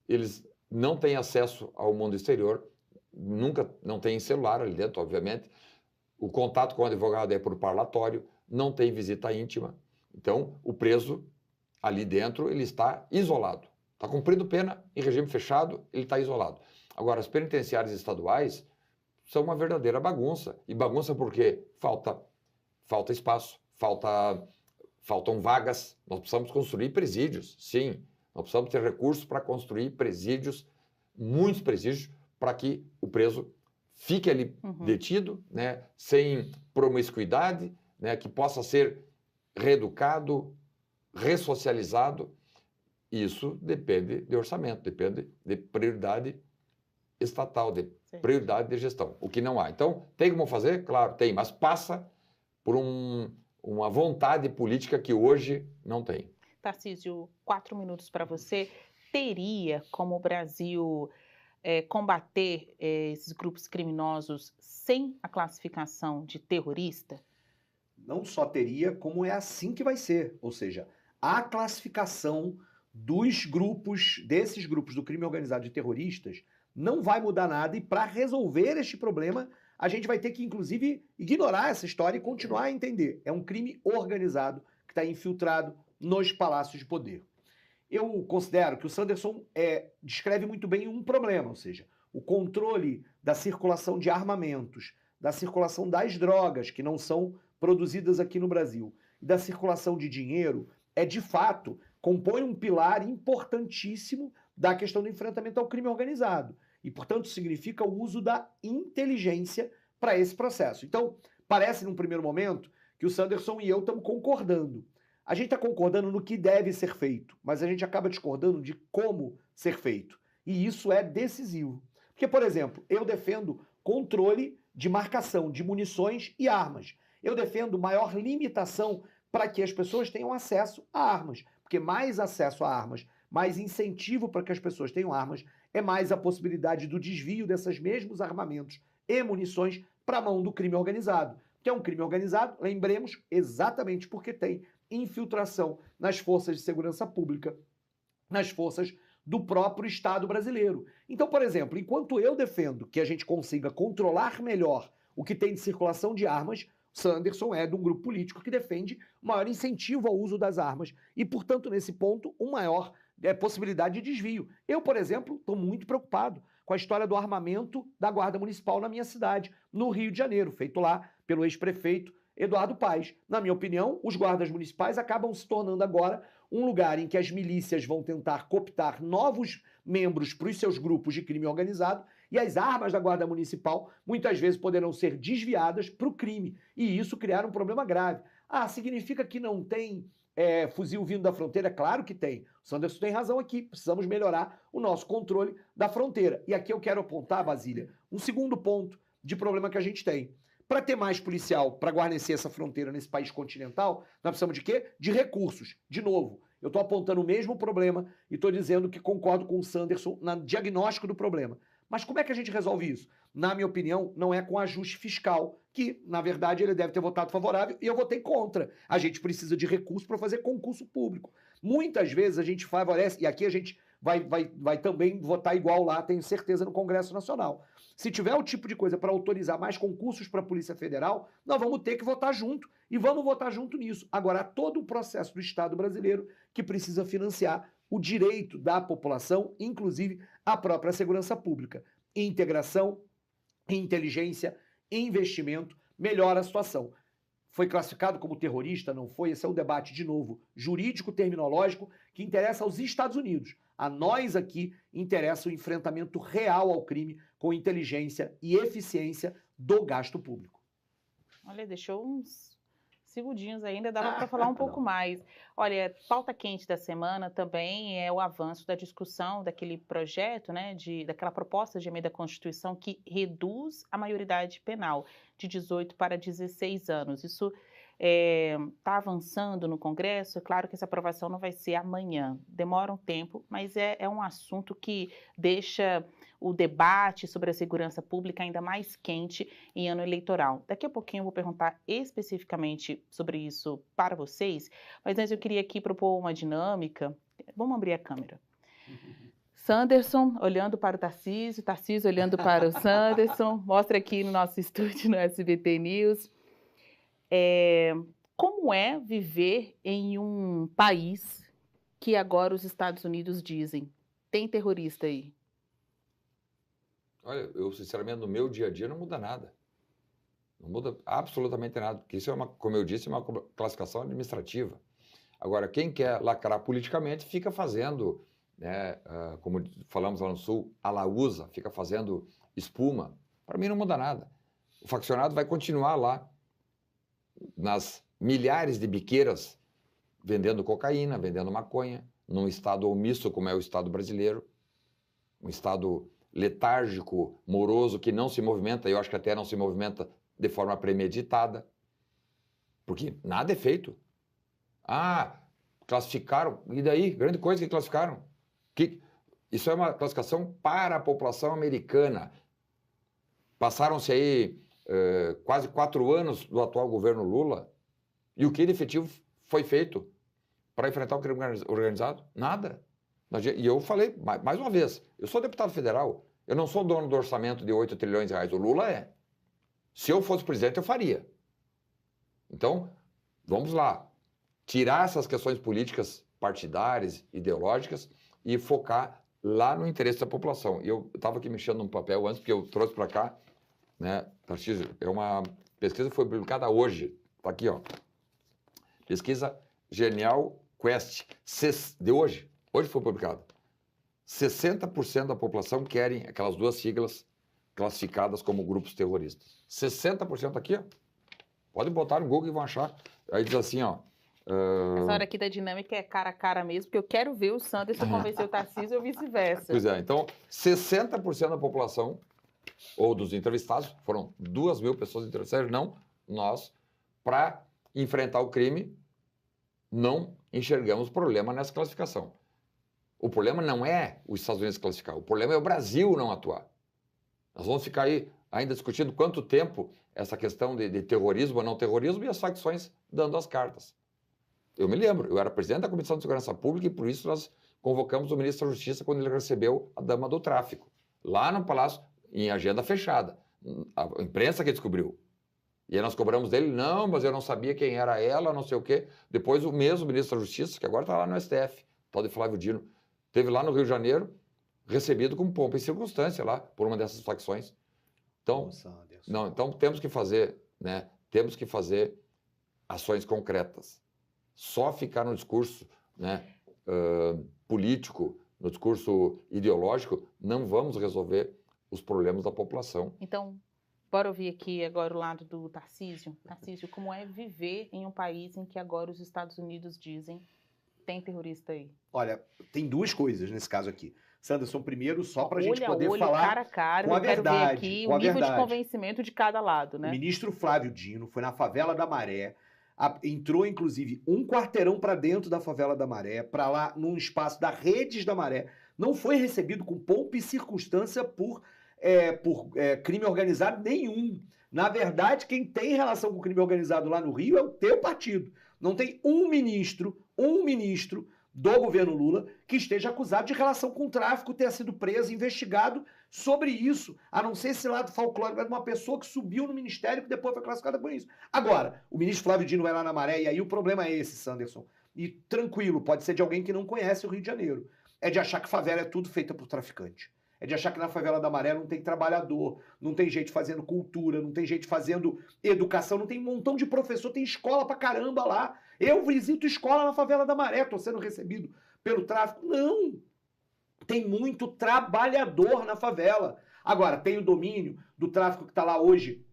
eles não têm acesso ao mundo exterior, não tem celular ali dentro, obviamente. O contato com o advogado é por parlatório, não tem visita íntima. Então, o preso ali dentro, ele está isolado. Está cumprindo pena em regime fechado, ele está isolado. Agora, as penitenciárias estaduais são uma verdadeira bagunça. E bagunça porque falta espaço, faltam vagas. Nós precisamos construir presídios, sim. Nós precisamos ter recursos para construir presídios, muitos presídios, para que o preso fique ali detido, né, sem promiscuidade, né, que possa ser reeducado, ressocializado. Isso depende de orçamento, depende de prioridade estatal, de prioridade de gestão, o que não há. Então, tem como fazer? Claro, tem, mas passa por uma vontade política que hoje não tem. Tarcísio, 4 minutos para você. Teria como o Brasil combater esses grupos criminosos sem a classificação de terrorista? Não só teria, como é assim que vai ser. Ou seja, a classificação desses grupos do crime organizado de terroristas não vai mudar nada, e para resolver este problema, a gente vai ter que, inclusive, ignorar essa história e continuar a entender. É um crime organizado que está infiltrado nos palácios de poder. Eu considero que o Sanderson descreve muito bem um problema, ou seja, o controle da circulação de armamentos, da circulação das drogas que não são produzidas aqui no Brasil, e da circulação de dinheiro, de fato, compõe um pilar importantíssimo da questão do enfrentamento ao crime organizado. E, portanto, significa o uso da inteligência para esse processo. Então, parece, num primeiro momento, que o Sanderson e eu estamos concordando. A gente está concordando no que deve ser feito, mas a gente acaba discordando de como ser feito. E isso é decisivo. Porque, por exemplo, eu defendo controle de marcação de munições e armas. Eu defendo maior limitação para que as pessoas tenham acesso a armas. Porque mais acesso a armas, mais incentivo para que as pessoas tenham armas, é mais a possibilidade do desvio desses mesmos armamentos e munições para a mão do crime organizado. Que é um crime organizado, lembremos, exatamente porque tem infiltração nas forças de segurança pública, nas forças do próprio Estado brasileiro. Então, por exemplo, enquanto eu defendo que a gente consiga controlar melhor o que tem de circulação de armas, Sanderson é de um grupo político que defende o maior incentivo ao uso das armas e, portanto, nesse ponto, uma maior possibilidade de desvio. Eu, por exemplo, estou muito preocupado com a história do armamento da Guarda Municipal na minha cidade, no Rio de Janeiro, feito lá pelo ex-prefeito Eduardo Paes. Na minha opinião, os guardas municipais acabam se tornando agora um lugar em que as milícias vão tentar cooptar novos membros para os seus grupos de crime organizado e as armas da Guarda Municipal muitas vezes poderão ser desviadas para o crime e isso criar um problema grave. Ah, significa que não tem fuzil vindo da fronteira? Claro que tem. O Sanderson tem razão aqui. Precisamos melhorar o nosso controle da fronteira. E aqui eu quero apontar, Basília, um segundo ponto de problema que a gente tem. Para ter mais policial, para guarnecer essa fronteira nesse país continental, nós precisamos de quê? De recursos. De novo, Eu estou apontando o mesmo problema e estou dizendo que concordo com o Sanderson no diagnóstico do problema. Mas como é que a gente resolve isso? Na minha opinião, não é com ajuste fiscal, que, na verdade, ele deve ter votado favorável e eu votei contra. A gente precisa de recursos para fazer concurso público. Muitas vezes a gente favorece, e aqui a gente vai também votar igual lá, tenho certeza, no Congresso Nacional. Se tiver o tipo de coisa para autorizar mais concursos para a Polícia Federal, nós vamos ter que votar junto. E vamos votar junto nisso. Agora, há todo o processo do Estado brasileiro que precisa financiar o direito da população, inclusive a própria segurança pública. Integração, inteligência, investimento, melhora a situação. Foi classificado como terrorista? Não foi? Esse é um debate, de novo, jurídico-terminológico, que interessa aos Estados Unidos. A nós aqui interessa o enfrentamento real ao crime com inteligência e eficiência do gasto público. Olha, deixou uns segundinhos ainda, dava para falar um pouco mais. Olha, pauta quente da semana também é o avanço da discussão daquele projeto, né, daquela proposta de emenda à Constituição que reduz a maioridade penal de 18 para 16 anos. Isso está avançando no Congresso. É claro que essa aprovação não vai ser amanhã, demora um tempo, mas é um assunto que deixa o debate sobre a segurança pública ainda mais quente em ano eleitoral. Daqui a pouquinho eu vou perguntar especificamente sobre isso para vocês, mas antes eu queria aqui propor uma dinâmica. Vamos abrir a câmera. Sanderson olhando para o Tarcísio, Tarcísio olhando para o Sanderson. Mostra aqui no nosso estúdio no SBT News. Como é viver em um país que agora os Estados Unidos dizem tem terrorista aí? Olha, eu sinceramente no meu dia a dia não muda nada. Não muda absolutamente nada, porque isso é como eu disse, uma classificação administrativa. Agora, quem quer lacrar politicamente fica fazendo, né, como falamos lá no Sul, a laúza, fica fazendo espuma. Para mim não muda nada. O faccionado vai continuar lá nas milhares de biqueiras vendendo cocaína, vendendo maconha, num estado omisso como é o Estado brasileiro, um estado letárgico, moroso, que não se movimenta, eu acho que até não se movimenta de forma premeditada, porque nada é feito. Classificaram, e daí? Grande coisa que classificaram. Isso é uma classificação para a população americana. Passaram-se aí quase 4 anos do atual governo Lula, e o que de efetivo foi feito para enfrentar o crime organizado? Nada. E eu falei, mais uma vez, eu sou deputado federal, eu não sou dono do orçamento de 8 trilhões de reais, o Lula é. Se eu fosse presidente, eu faria. Então, vamos lá, tirar essas questões políticas partidárias, ideológicas, e focar lá no interesse da população. E eu estava aqui mexendo num papel antes, porque eu trouxe para cá, né, Tarcísio, é uma pesquisa que foi publicada hoje, está aqui, ó, pesquisa Genial Quest, de hoje foi publicado. 60% da população querem aquelas 2 siglas classificadas como grupos terroristas. 60% aqui, ó. Podem botar no Google e vão achar. Aí diz assim, ó. Essa hora aqui da dinâmica é cara a cara mesmo, porque eu quero ver o Sanderson convencer o Tarcísio ou vice-versa. Pois é, então 60% da população, ou dos entrevistados, foram 2.000 pessoas entrevistadas, não nós, para enfrentar o crime, não enxergamos problema nessa classificação. O problema não é os Estados Unidos classificar, o problema é o Brasil não atuar. Nós vamos ficar aí ainda discutindo quanto tempo essa questão de terrorismo ou não terrorismo e as facções dando as cartas. Eu me lembro, eu era presidente da Comissão de Segurança Pública e por isso nós convocamos o ministro da Justiça quando ele recebeu a dama do tráfico, lá no Palácio, em agenda fechada. A imprensa que descobriu. E aí nós cobramos dele, não, mas eu não sabia quem era ela, não sei o quê. Depois o mesmo ministro da Justiça, que agora está lá no STF, tal de Flávio Dino, esteve lá no Rio de Janeiro, recebido com pompa e circunstância lá, por uma dessas facções. Então, então temos que fazer, né? Temos que fazer ações concretas. Só ficar no discurso, né, político, no discurso ideológico, não vamos resolver os problemas da população. Então, bora ouvir aqui agora o lado do Tarcísio. Tarcísio, como é viver em um país em que agora os Estados Unidos dizem tem terrorista aí? Olha, tem 2 coisas nesse caso aqui. Sanderson, primeiro, só para a gente poder olho, falar cara a cara, com a eu quero verdade, ver aqui o nível de convencimento de cada lado, né? O ministro Flávio Dino foi na favela da Maré, entrou, inclusive, um quarteirão para dentro da favela da Maré, para lá, num espaço da Redes da Maré. Não foi recebido com pompa e circunstância por crime organizado nenhum. Na verdade, quem tem relação com o crime organizado lá no Rio é o teu partido. Não tem um ministro do governo Lula que esteja acusado de relação com o tráfico, tenha sido preso, investigado sobre isso, a não ser esse lado folclórico de uma pessoa que subiu no ministério que depois foi classificada por isso. Agora, o ministro Flávio Dino vai lá na Maré e aí o problema é esse, Sanderson. E tranquilo, pode ser de alguém que não conhece o Rio de Janeiro. É de achar que favela é tudo feita por traficante. É de achar que na favela da Maré não tem trabalhador, não tem gente fazendo cultura, não tem gente fazendo educação, não tem um montão de professor, tem escola pra caramba lá. Eu visito escola na favela da Maré, tô sendo recebido pelo tráfico. Não! Tem muito trabalhador na favela. Agora, tem o domínio do tráfico que tá lá hoje,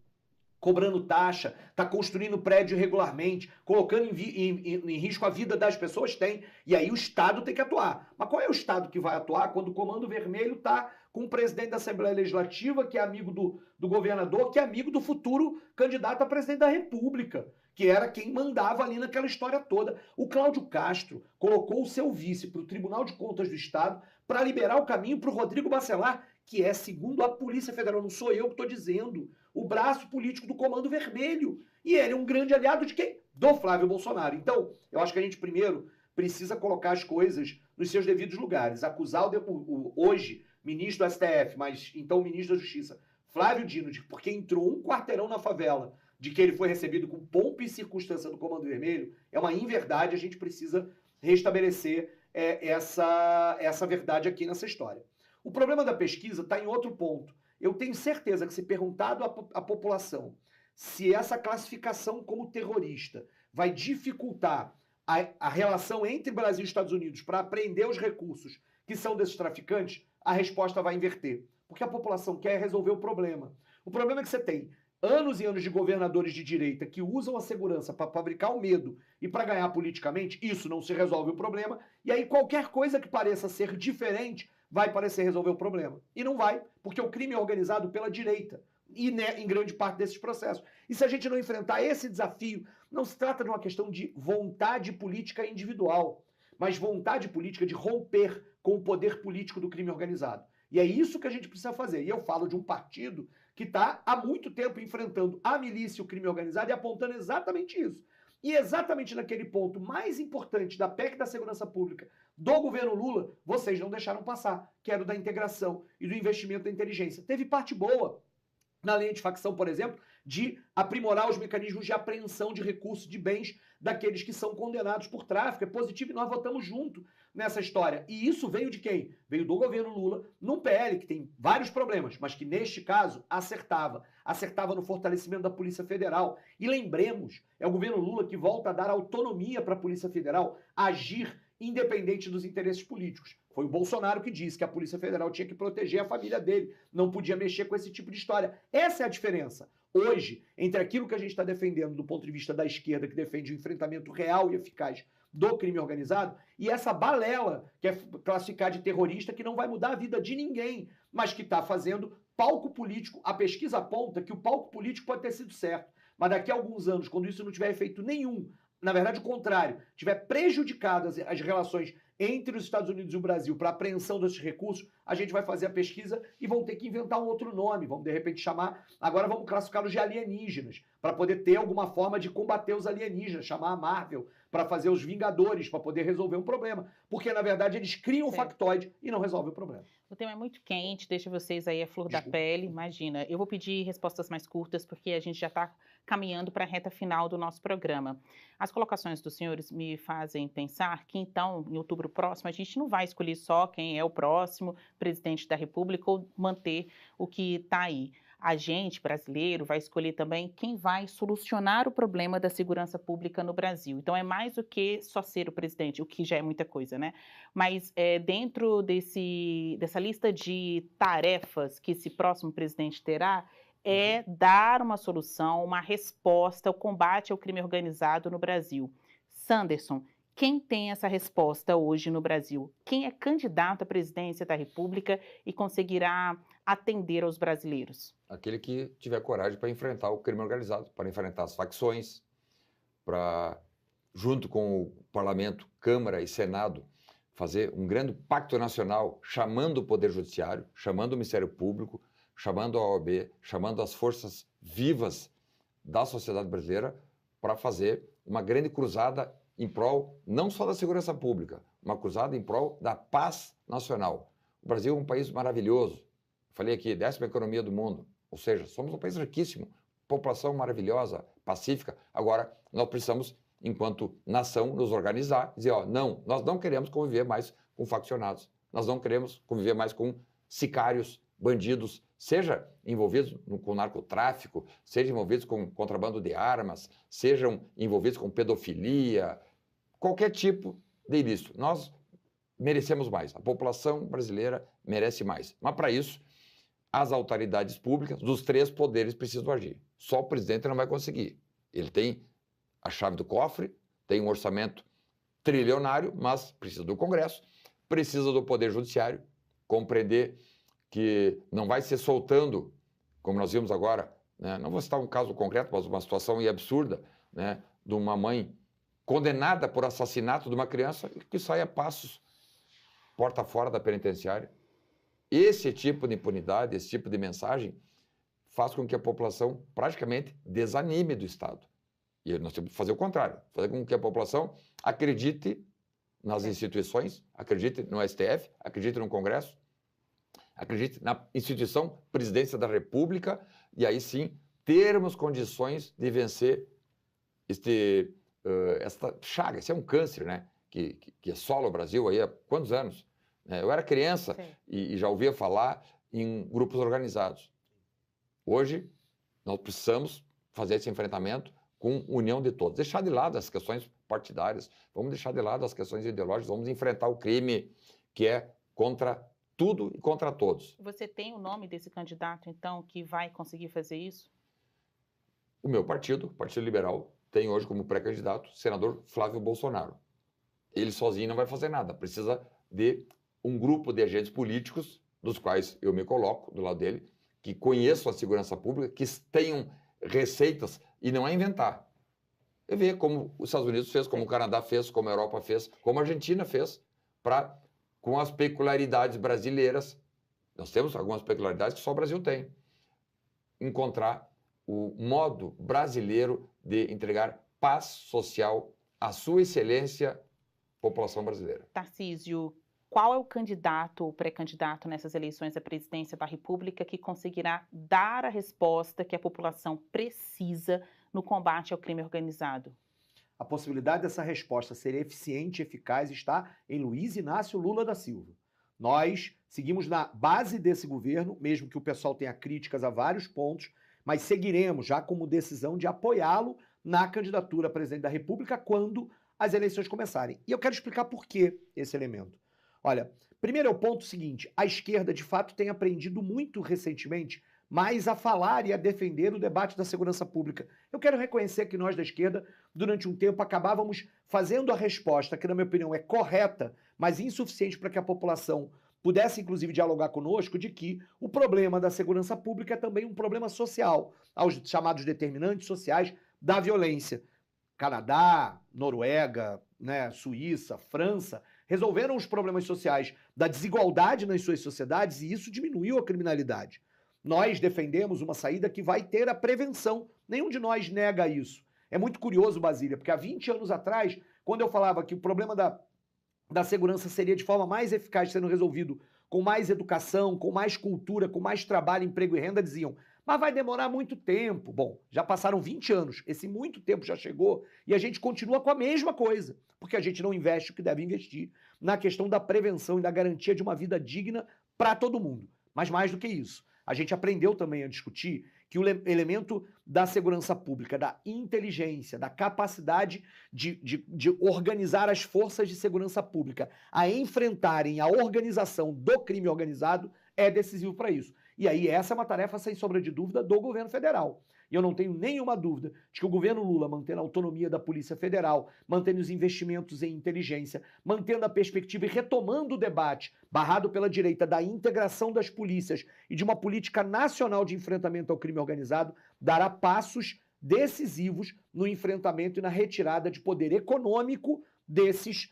cobrando taxa, está construindo prédio irregularmente, colocando em risco a vida das pessoas, tem. E aí o Estado tem que atuar. Mas qual é o Estado que vai atuar quando o Comando Vermelho está com o presidente da Assembleia Legislativa, que é amigo do governador, que é amigo do futuro candidato a presidente da República, que era quem mandava ali naquela história toda. O Cláudio Castro colocou o seu vice para o Tribunal de Contas do Estado para liberar o caminho para o Rodrigo Bacelar, que é, segundo a Polícia Federal, não sou eu que estou dizendo, o braço político do Comando Vermelho. E ele é um grande aliado de quem? Do Flávio Bolsonaro. Então, eu acho que a gente primeiro precisa colocar as coisas nos seus devidos lugares. Acusar o hoje ministro do STF, mas então ministro da Justiça, Flávio Dino, porque entrou um quarteirão na favela, de que ele foi recebido com pompa e circunstância do Comando Vermelho, é uma inverdade. A gente precisa restabelecer essa verdade aqui nessa história. O problema da pesquisa está em outro ponto. Eu tenho certeza que se perguntado à população se essa classificação como terrorista vai dificultar a relação entre Brasil e Estados Unidos para apreender os recursos que são desses traficantes, a resposta vai inverter. Porque a população quer resolver o problema. O problema é que você tem anos e anos de governadores de direita que usam a segurança para fabricar o medo e para ganhar politicamente. Isso não se resolve o problema. E aí qualquer coisa que pareça ser diferente vai parecer resolver o problema. E não vai, porque o crime é organizado pela direita, e em grande parte desses processos. E se a gente não enfrentar esse desafio, não se trata de uma questão de vontade política individual, mas vontade política de romper com o poder político do crime organizado. E é isso que a gente precisa fazer. E eu falo de um partido que está há muito tempo enfrentando a milícia e o crime organizado e apontando exatamente isso. E exatamente naquele ponto mais importante da PEC da Segurança Pública do governo Lula, vocês não deixaram passar, que era o da integração e do investimento da inteligência. Teve parte boa na lei antifacção, por exemplo, de aprimorar os mecanismos de apreensão de recursos de bens daqueles que são condenados por tráfico. É positivo e nós votamos junto nessa história. E isso veio de quem? Veio do governo Lula, num PL que tem vários problemas, mas que neste caso acertava. Acertava no fortalecimento da Polícia Federal. E lembremos, é o governo Lula que volta a dar autonomia para a Polícia Federal agir independente dos interesses políticos. Foi o Bolsonaro que disse que a Polícia Federal tinha que proteger a família dele, não podia mexer com esse tipo de história. Essa é a diferença. Hoje, entre aquilo que a gente está defendendo do ponto de vista da esquerda, que defende o enfrentamento real e eficaz do crime organizado, e essa balela que é classificar de terrorista, que não vai mudar a vida de ninguém, mas que está fazendo palco político. A pesquisa aponta que o palco político pode ter sido certo, mas daqui a alguns anos, quando isso não tiver efeito nenhum, na verdade o contrário, tiver prejudicado as relações entre os Estados Unidos e o Brasil para apreensão desses recursos, a gente vai fazer a pesquisa e vão ter que inventar um outro nome, vamos de repente chamar, agora vamos classificá-los de alienígenas, para poder ter alguma forma de combater os alienígenas, chamar a Marvel para fazer os Vingadores, para poder resolver um problema, porque na verdade eles criam um factoide e não resolvem o problema. O tema é muito quente, deixa vocês aí a flor da pele, imagina. Eu vou pedir respostas mais curtas, porque a gente já está caminhando para a reta final do nosso programa. As colocações dos senhores me fazem pensar que, então, em outubro próximo, a gente não vai escolher só quem é o próximo presidente da República ou manter o que está aí. A gente, brasileiro, vai escolher também quem vai solucionar o problema da segurança pública no Brasil. Então, é mais do que só ser o presidente, o que já é muita coisa, né? Mas dentro dessa lista de tarefas que esse próximo presidente terá, é dar uma solução, uma resposta ao combate ao crime organizado no Brasil. Sanderson, quem tem essa resposta hoje no Brasil? Quem é candidato à presidência da República e conseguirá atender aos brasileiros? Aquele que tiver coragem para enfrentar o crime organizado, para enfrentar as facções, para, junto com o Parlamento, Câmara e Senado, fazer um grande pacto nacional, chamando o Poder Judiciário, chamando o Ministério Público, chamando a OAB, chamando as forças vivas da sociedade brasileira para fazer uma grande cruzada em prol não só da segurança pública, uma cruzada em prol da paz nacional. O Brasil é um país maravilhoso. Falei aqui, 10ª economia do mundo. Ou seja, somos um país riquíssimo, população maravilhosa, pacífica. Agora, nós precisamos, enquanto nação, nos organizar e dizer, ó, não, nós não queremos conviver mais com faccionados. Nós não queremos conviver mais com sicários, bandidos, seja envolvidos com narcotráfico, seja envolvidos com contrabando de armas, sejam envolvidos com pedofilia, qualquer tipo de ilícito. Nós merecemos mais, a população brasileira merece mais. Mas para isso, as autoridades públicas dos 3 poderes precisam agir. Só o presidente não vai conseguir. Ele tem a chave do cofre, tem um orçamento trilionário, mas precisa do Congresso, precisa do Poder Judiciário, compreender que não vai ser soltando, como nós vimos agora, né? Não vou citar um caso concreto, mas uma situação absurda, né? De uma mãe condenada por assassinato de uma criança que sai a passos porta fora da penitenciária. Esse tipo de impunidade, esse tipo de mensagem faz com que a população praticamente desanime do Estado. E nós temos que fazer o contrário, fazer com que a população acredite nas instituições, acredite no STF, acredite no Congresso, acredite na instituição Presidência da República, e aí sim termos condições de vencer esta chaga. Isso é um câncer, né? Que assola o Brasil aí há quantos anos? Eu era criança e já ouvia falar em grupos organizados. Hoje, nós precisamos fazer esse enfrentamento com união de todos. Deixar de lado as questões partidárias, vamos deixar de lado as questões ideológicas, vamos enfrentar o crime que é contra tudo e contra todos. Você tem o nome desse candidato, então, que vai conseguir fazer isso? O meu partido, o Partido Liberal, tem hoje como pré-candidato o senador Flávio Bolsonaro. Ele sozinho não vai fazer nada, precisa de um grupo de agentes políticos, dos quais eu me coloco do lado dele, que conheçam a segurança pública, que tenham receitas, e não é inventar. É ver como os Estados Unidos fez, como o Canadá fez, como a Europa fez, como a Argentina fez, com as peculiaridades brasileiras, nós temos algumas peculiaridades que só o Brasil tem, encontrar o modo brasileiro de entregar paz social à sua excelência, população brasileira. Tarcísio, qual é o candidato ou pré-candidato nessas eleições à presidência da República que conseguirá dar a resposta que a população precisa no combate ao crime organizado? A possibilidade dessa resposta ser eficiente e eficaz está em Luiz Inácio Lula da Silva. Nós seguimos na base desse governo, mesmo que o pessoal tenha críticas a vários pontos, mas seguiremos já como decisão de apoiá-lo na candidatura a presidente da República quando as eleições começarem. E eu quero explicar por que esse elemento. Olha, primeiro é o ponto seguinte, a esquerda de fato tem aprendido muito recentemente mais a falar e a defender o debate da segurança pública. Eu quero reconhecer que nós da esquerda, durante um tempo, acabávamos fazendo a resposta, que na minha opinião é correta, mas insuficiente para que a população pudesse inclusive dialogar conosco, de que o problema da segurança pública é também um problema social, aos chamados determinantes sociais da violência. Canadá, Noruega, né, Suíça, França, resolveram os problemas sociais da desigualdade nas suas sociedades e isso diminuiu a criminalidade. Nós defendemos uma saída que vai ter a prevenção. Nenhum de nós nega isso. É muito curioso, Basília, porque há 20 anos atrás, quando eu falava que o problema da segurança seria de forma mais eficaz sendo resolvido com mais educação, com mais cultura, com mais trabalho, emprego e renda, diziam, mas vai demorar muito tempo. Bom, já passaram 20 anos, esse muito tempo já chegou e a gente continua com a mesma coisa, porque a gente não investe o que deve investir na questão da prevenção e da garantia de uma vida digna para todo mundo. Mas mais do que isso, a gente aprendeu também a discutir que o elemento da segurança pública, da inteligência, da capacidade de organizar as forças de segurança pública a enfrentarem a organização do crime organizado é decisivo para isso. E aí essa é uma tarefa, sem sombra de dúvida, do governo federal. E eu não tenho nenhuma dúvida de que o governo Lula, mantendo a autonomia da Polícia Federal, mantendo os investimentos em inteligência, mantendo a perspectiva e retomando o debate, barrado pela direita, da integração das polícias e de uma política nacional de enfrentamento ao crime organizado, dará passos decisivos no enfrentamento e na retirada de poder econômico desses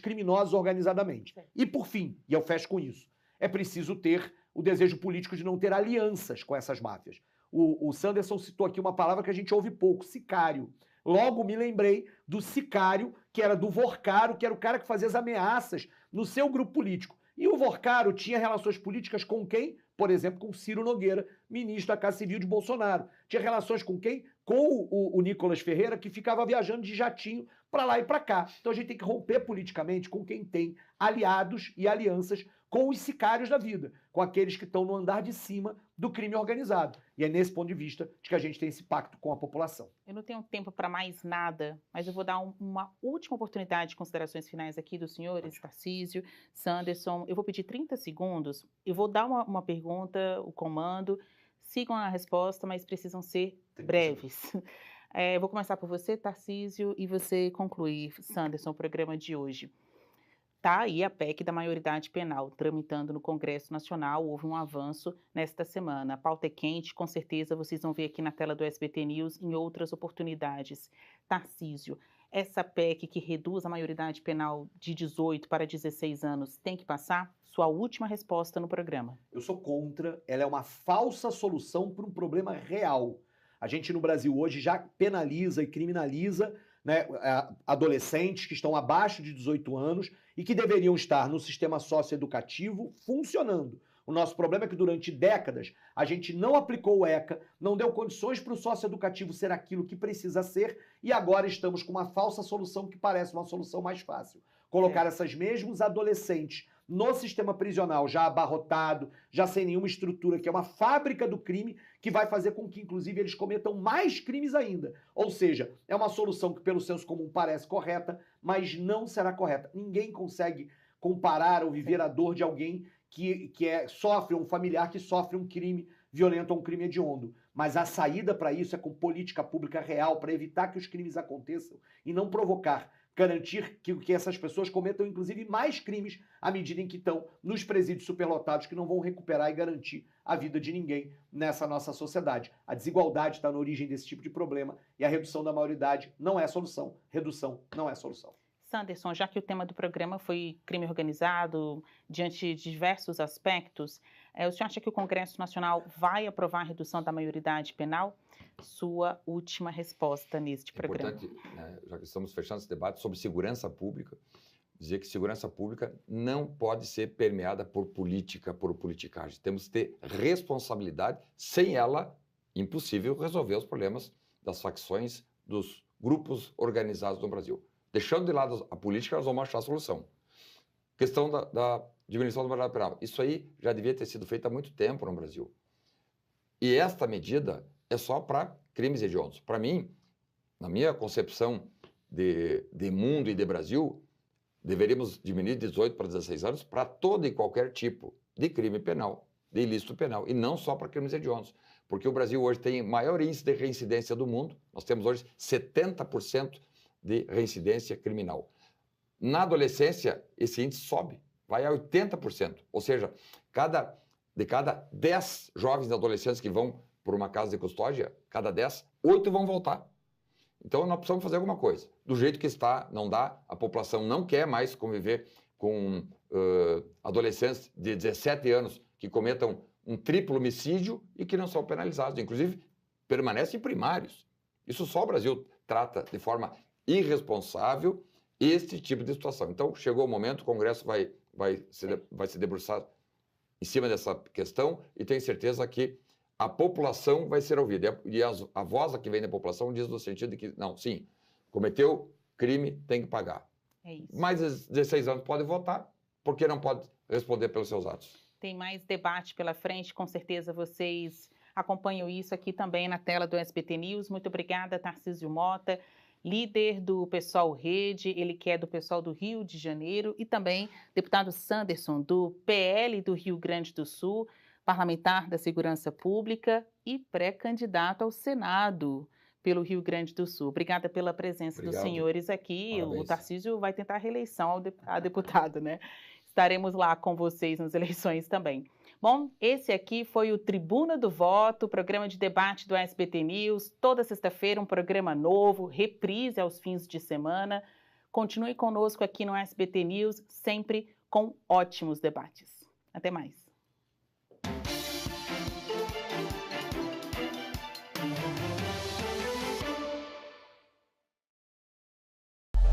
criminosos organizadamente. E por fim, e eu fecho com isso, é preciso ter o desejo político de não ter alianças com essas máfias. O Sanderson citou aqui uma palavra que a gente ouve pouco, sicário. Logo me lembrei do sicário, que era do Vorcaro, que era o cara que fazia as ameaças no seu grupo político. E o Vorcaro tinha relações políticas com quem? Por exemplo, com Ciro Nogueira, ministro da Casa Civil de Bolsonaro. Tinha relações com quem? Com o Nicolas Ferreira, que ficava viajando de jatinho para lá e para cá. Então a gente tem que romper politicamente com quem tem aliados e alianças com os sicários da vida, com aqueles que estão no andar de cima do crime organizado. E é nesse ponto de vista de que a gente tem esse pacto com a população. Eu não tenho tempo para mais nada, mas eu vou dar uma última oportunidade de considerações finais aqui dos senhores, Tarcísio, Sanderson. Eu vou pedir 30 segundos, eu vou dar uma pergunta, o comando, sigam a resposta, mas precisam ser breves. Eu vou começar por você, Tarcísio, e você concluir, Sanderson, o programa de hoje. Está aí a PEC da maioridade penal, tramitando no Congresso Nacional, houve um avanço nesta semana. A pauta é quente, com certeza vocês vão ver aqui na tela do SBT News em outras oportunidades. Tarcísio, essa PEC que reduz a maioridade penal de 18 para 16 anos tem que passar? Sua última resposta no programa. Eu sou contra, ela é uma falsa solução para um problema real. A gente no Brasil hoje já penaliza e criminaliza, né, adolescentes que estão abaixo de 18 anos e que deveriam estar no sistema socioeducativo funcionando. O nosso problema é que durante décadas a gente não aplicou o ECA, não deu condições para o socioeducativo ser aquilo que precisa ser e agora estamos com uma falsa solução que parece uma solução mais fácil. Colocar esses mesmos adolescentes no sistema prisional já abarrotado, já sem nenhuma estrutura, que é uma fábrica do crime, que vai fazer com que, inclusive, eles cometam mais crimes ainda. Ou seja, é uma solução que, pelo senso comum, parece correta, mas não será correta. Ninguém consegue comparar ou viver a dor de alguém que sofre, um familiar que sofre um crime violento ou um crime hediondo. Mas a saída para isso é com política pública real, para evitar que os crimes aconteçam e não provocar. Garantir que essas pessoas cometam, inclusive, mais crimes à medida em que estão nos presídios superlotados, que não vão recuperar e garantir a vida de ninguém nessa nossa sociedade. A desigualdade está na origem desse tipo de problema e a redução da maioridade não é solução. Redução não é solução. Sanderson, já que o tema do programa foi crime organizado, diante de diversos aspectos, o senhor acha que o Congresso Nacional vai aprovar a redução da maioridade penal? Sua última resposta neste programa. É importante, né, já que estamos fechando esse debate sobre segurança pública, dizer que segurança pública não pode ser permeada por política, por politicagem. Temos que ter responsabilidade, sem ela, impossível resolver os problemas das facções, dos grupos organizados no Brasil. Deixando de lado a política, nós vamos achar a solução. Questão da diminuição da maioridade penal. Isso aí já devia ter sido feito há muito tempo no Brasil. E esta medida é só para crimes hediondos. Para mim, na minha concepção de mundo e de Brasil, deveríamos diminuir de 18 para 16 anos para todo e qualquer tipo de crime penal, de ilícito penal, e não só para crimes hediondos. Porque o Brasil hoje tem o maior índice de reincidência do mundo. Nós temos hoje 70% de reincidência criminal. Na adolescência, esse índice sobe, vai a 80%. Ou seja, de cada 10 jovens adolescentes que vão por uma casa de custódia, cada 10, 8 vão voltar. Então nós precisamos fazer alguma coisa. Do jeito que está, não dá, a população não quer mais conviver com adolescentes de 17 anos que cometam um triplo homicídio e que não são penalizados. Inclusive, permanecem primários. Isso só o Brasil trata de forma irresponsável este tipo de situação. Então, chegou o momento, o Congresso vai se debruçar em cima dessa questão e tenho certeza que a população vai ser ouvida. E a voz que vem da população diz no sentido de que, não, sim, cometeu crime, tem que pagar. É isso. Mais de 16 anos pode votar, porque não pode responder pelos seus atos. Tem mais debate pela frente, com certeza vocês acompanham isso aqui também na tela do SBT News. Muito obrigada, Tarcísio Mota, líder do PSOL Rede, ele que é do PSOL do Rio de Janeiro, e também deputado Sanderson, do PL do Rio Grande do Sul, parlamentar da Segurança Pública e pré-candidato ao Senado pelo Rio Grande do Sul. Obrigada pela presença dos senhores aqui. Parabéns. O Tarcísio vai tentar a reeleição a deputado, né? Estaremos lá com vocês nas eleições também. Bom, esse aqui foi o Tribuna do Voto, programa de debate do SBT News. Toda sexta-feira um programa novo, reprise aos fins de semana. Continue conosco aqui no SBT News, sempre com ótimos debates. Até mais.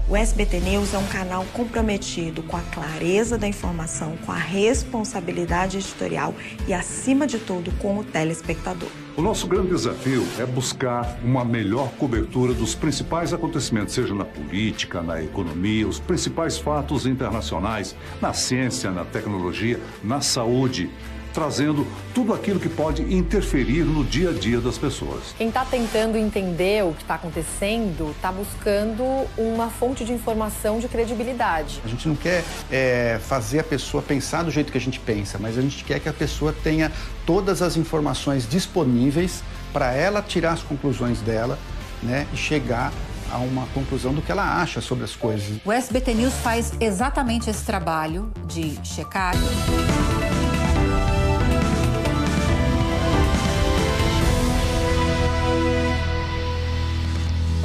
O SBT News é um canal comprometido com a clareza da informação, com a responsabilidade editorial e, acima de tudo, com o telespectador. O nosso grande desafio é buscar uma melhor cobertura dos principais acontecimentos, seja na política, na economia, os principais fatos internacionais, na ciência, na tecnologia, na saúde, trazendo tudo aquilo que pode interferir no dia a dia das pessoas. Quem está tentando entender o que está acontecendo está buscando uma fonte de informação de credibilidade. A gente não quer fazer a pessoa pensar do jeito que a gente pensa, mas a gente quer que a pessoa tenha todas as informações disponíveis para ela tirar as conclusões dela, né, e chegar a uma conclusão do que ela acha sobre as coisas. O SBT News faz exatamente esse trabalho de checagem.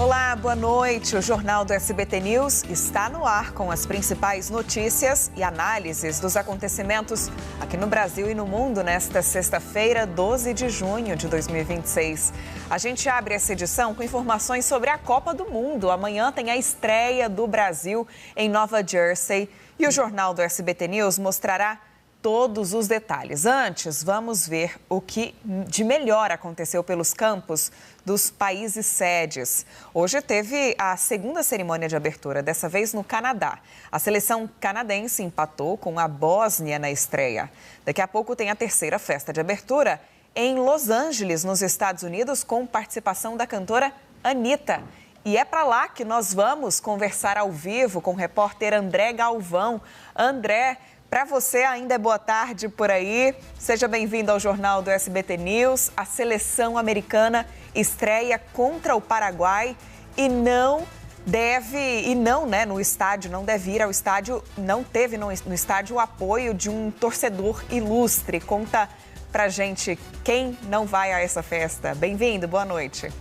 Olá, boa noite. O Jornal do SBT News está no ar com as principais notícias e análises dos acontecimentos aqui no Brasil e no mundo nesta sexta-feira, 12 de junho de 2026. A gente abre essa edição com informações sobre a Copa do Mundo. Amanhã tem a estreia do Brasil em Nova Jersey e o Jornal do SBT News mostrará todos os detalhes. Antes, vamos ver o que de melhor aconteceu pelos campos dos países sedes. Hoje teve a segunda cerimônia de abertura, dessa vez no Canadá. A seleção canadense empatou com a Bósnia na estreia. Daqui a pouco tem a terceira festa de abertura em Los Angeles, nos Estados Unidos, com participação da cantora Anitta. E é para lá que nós vamos conversar ao vivo com o repórter André Galvão. André, para você ainda é boa tarde por aí. Seja bem-vindo ao Jornal do SBT News. A seleção americana estreia contra o Paraguai e não deve ir ao estádio, não teve no estádio o apoio de um torcedor ilustre. Conta pra gente quem não vai a essa festa. Bem-vindo, boa noite.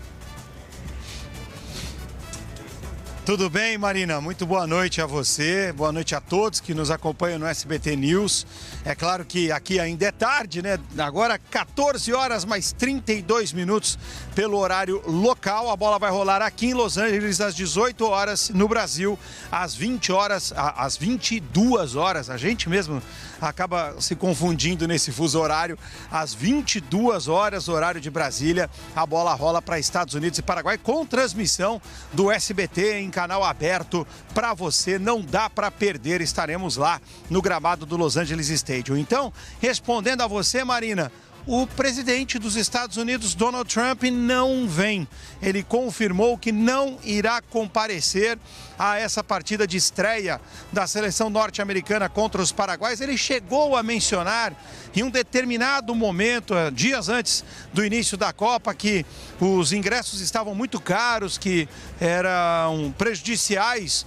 Tudo bem, Marina? Muito boa noite a você, boa noite a todos que nos acompanham no SBT News. É claro que aqui ainda é tarde, né? Agora 14 horas mais 32 minutos pelo horário local. A bola vai rolar aqui em Los Angeles às 18 horas, no Brasil às 22 horas. A gente mesmo acaba se confundindo nesse fuso horário. Às 22 horas, horário de Brasília, a bola rola para Estados Unidos e Paraguai com transmissão do SBT em canal aberto para você. Não dá para perder, estaremos lá no gramado do Los Angeles Stadium. Então, respondendo a você, Marina, o presidente dos Estados Unidos, Donald Trump, não vem. Ele confirmou que não irá comparecer a essa partida de estreia da seleção norte-americana contra os paraguaios. Ele chegou a mencionar em um determinado momento, dias antes do início da Copa, que os ingressos estavam muito caros, que eram prejudiciais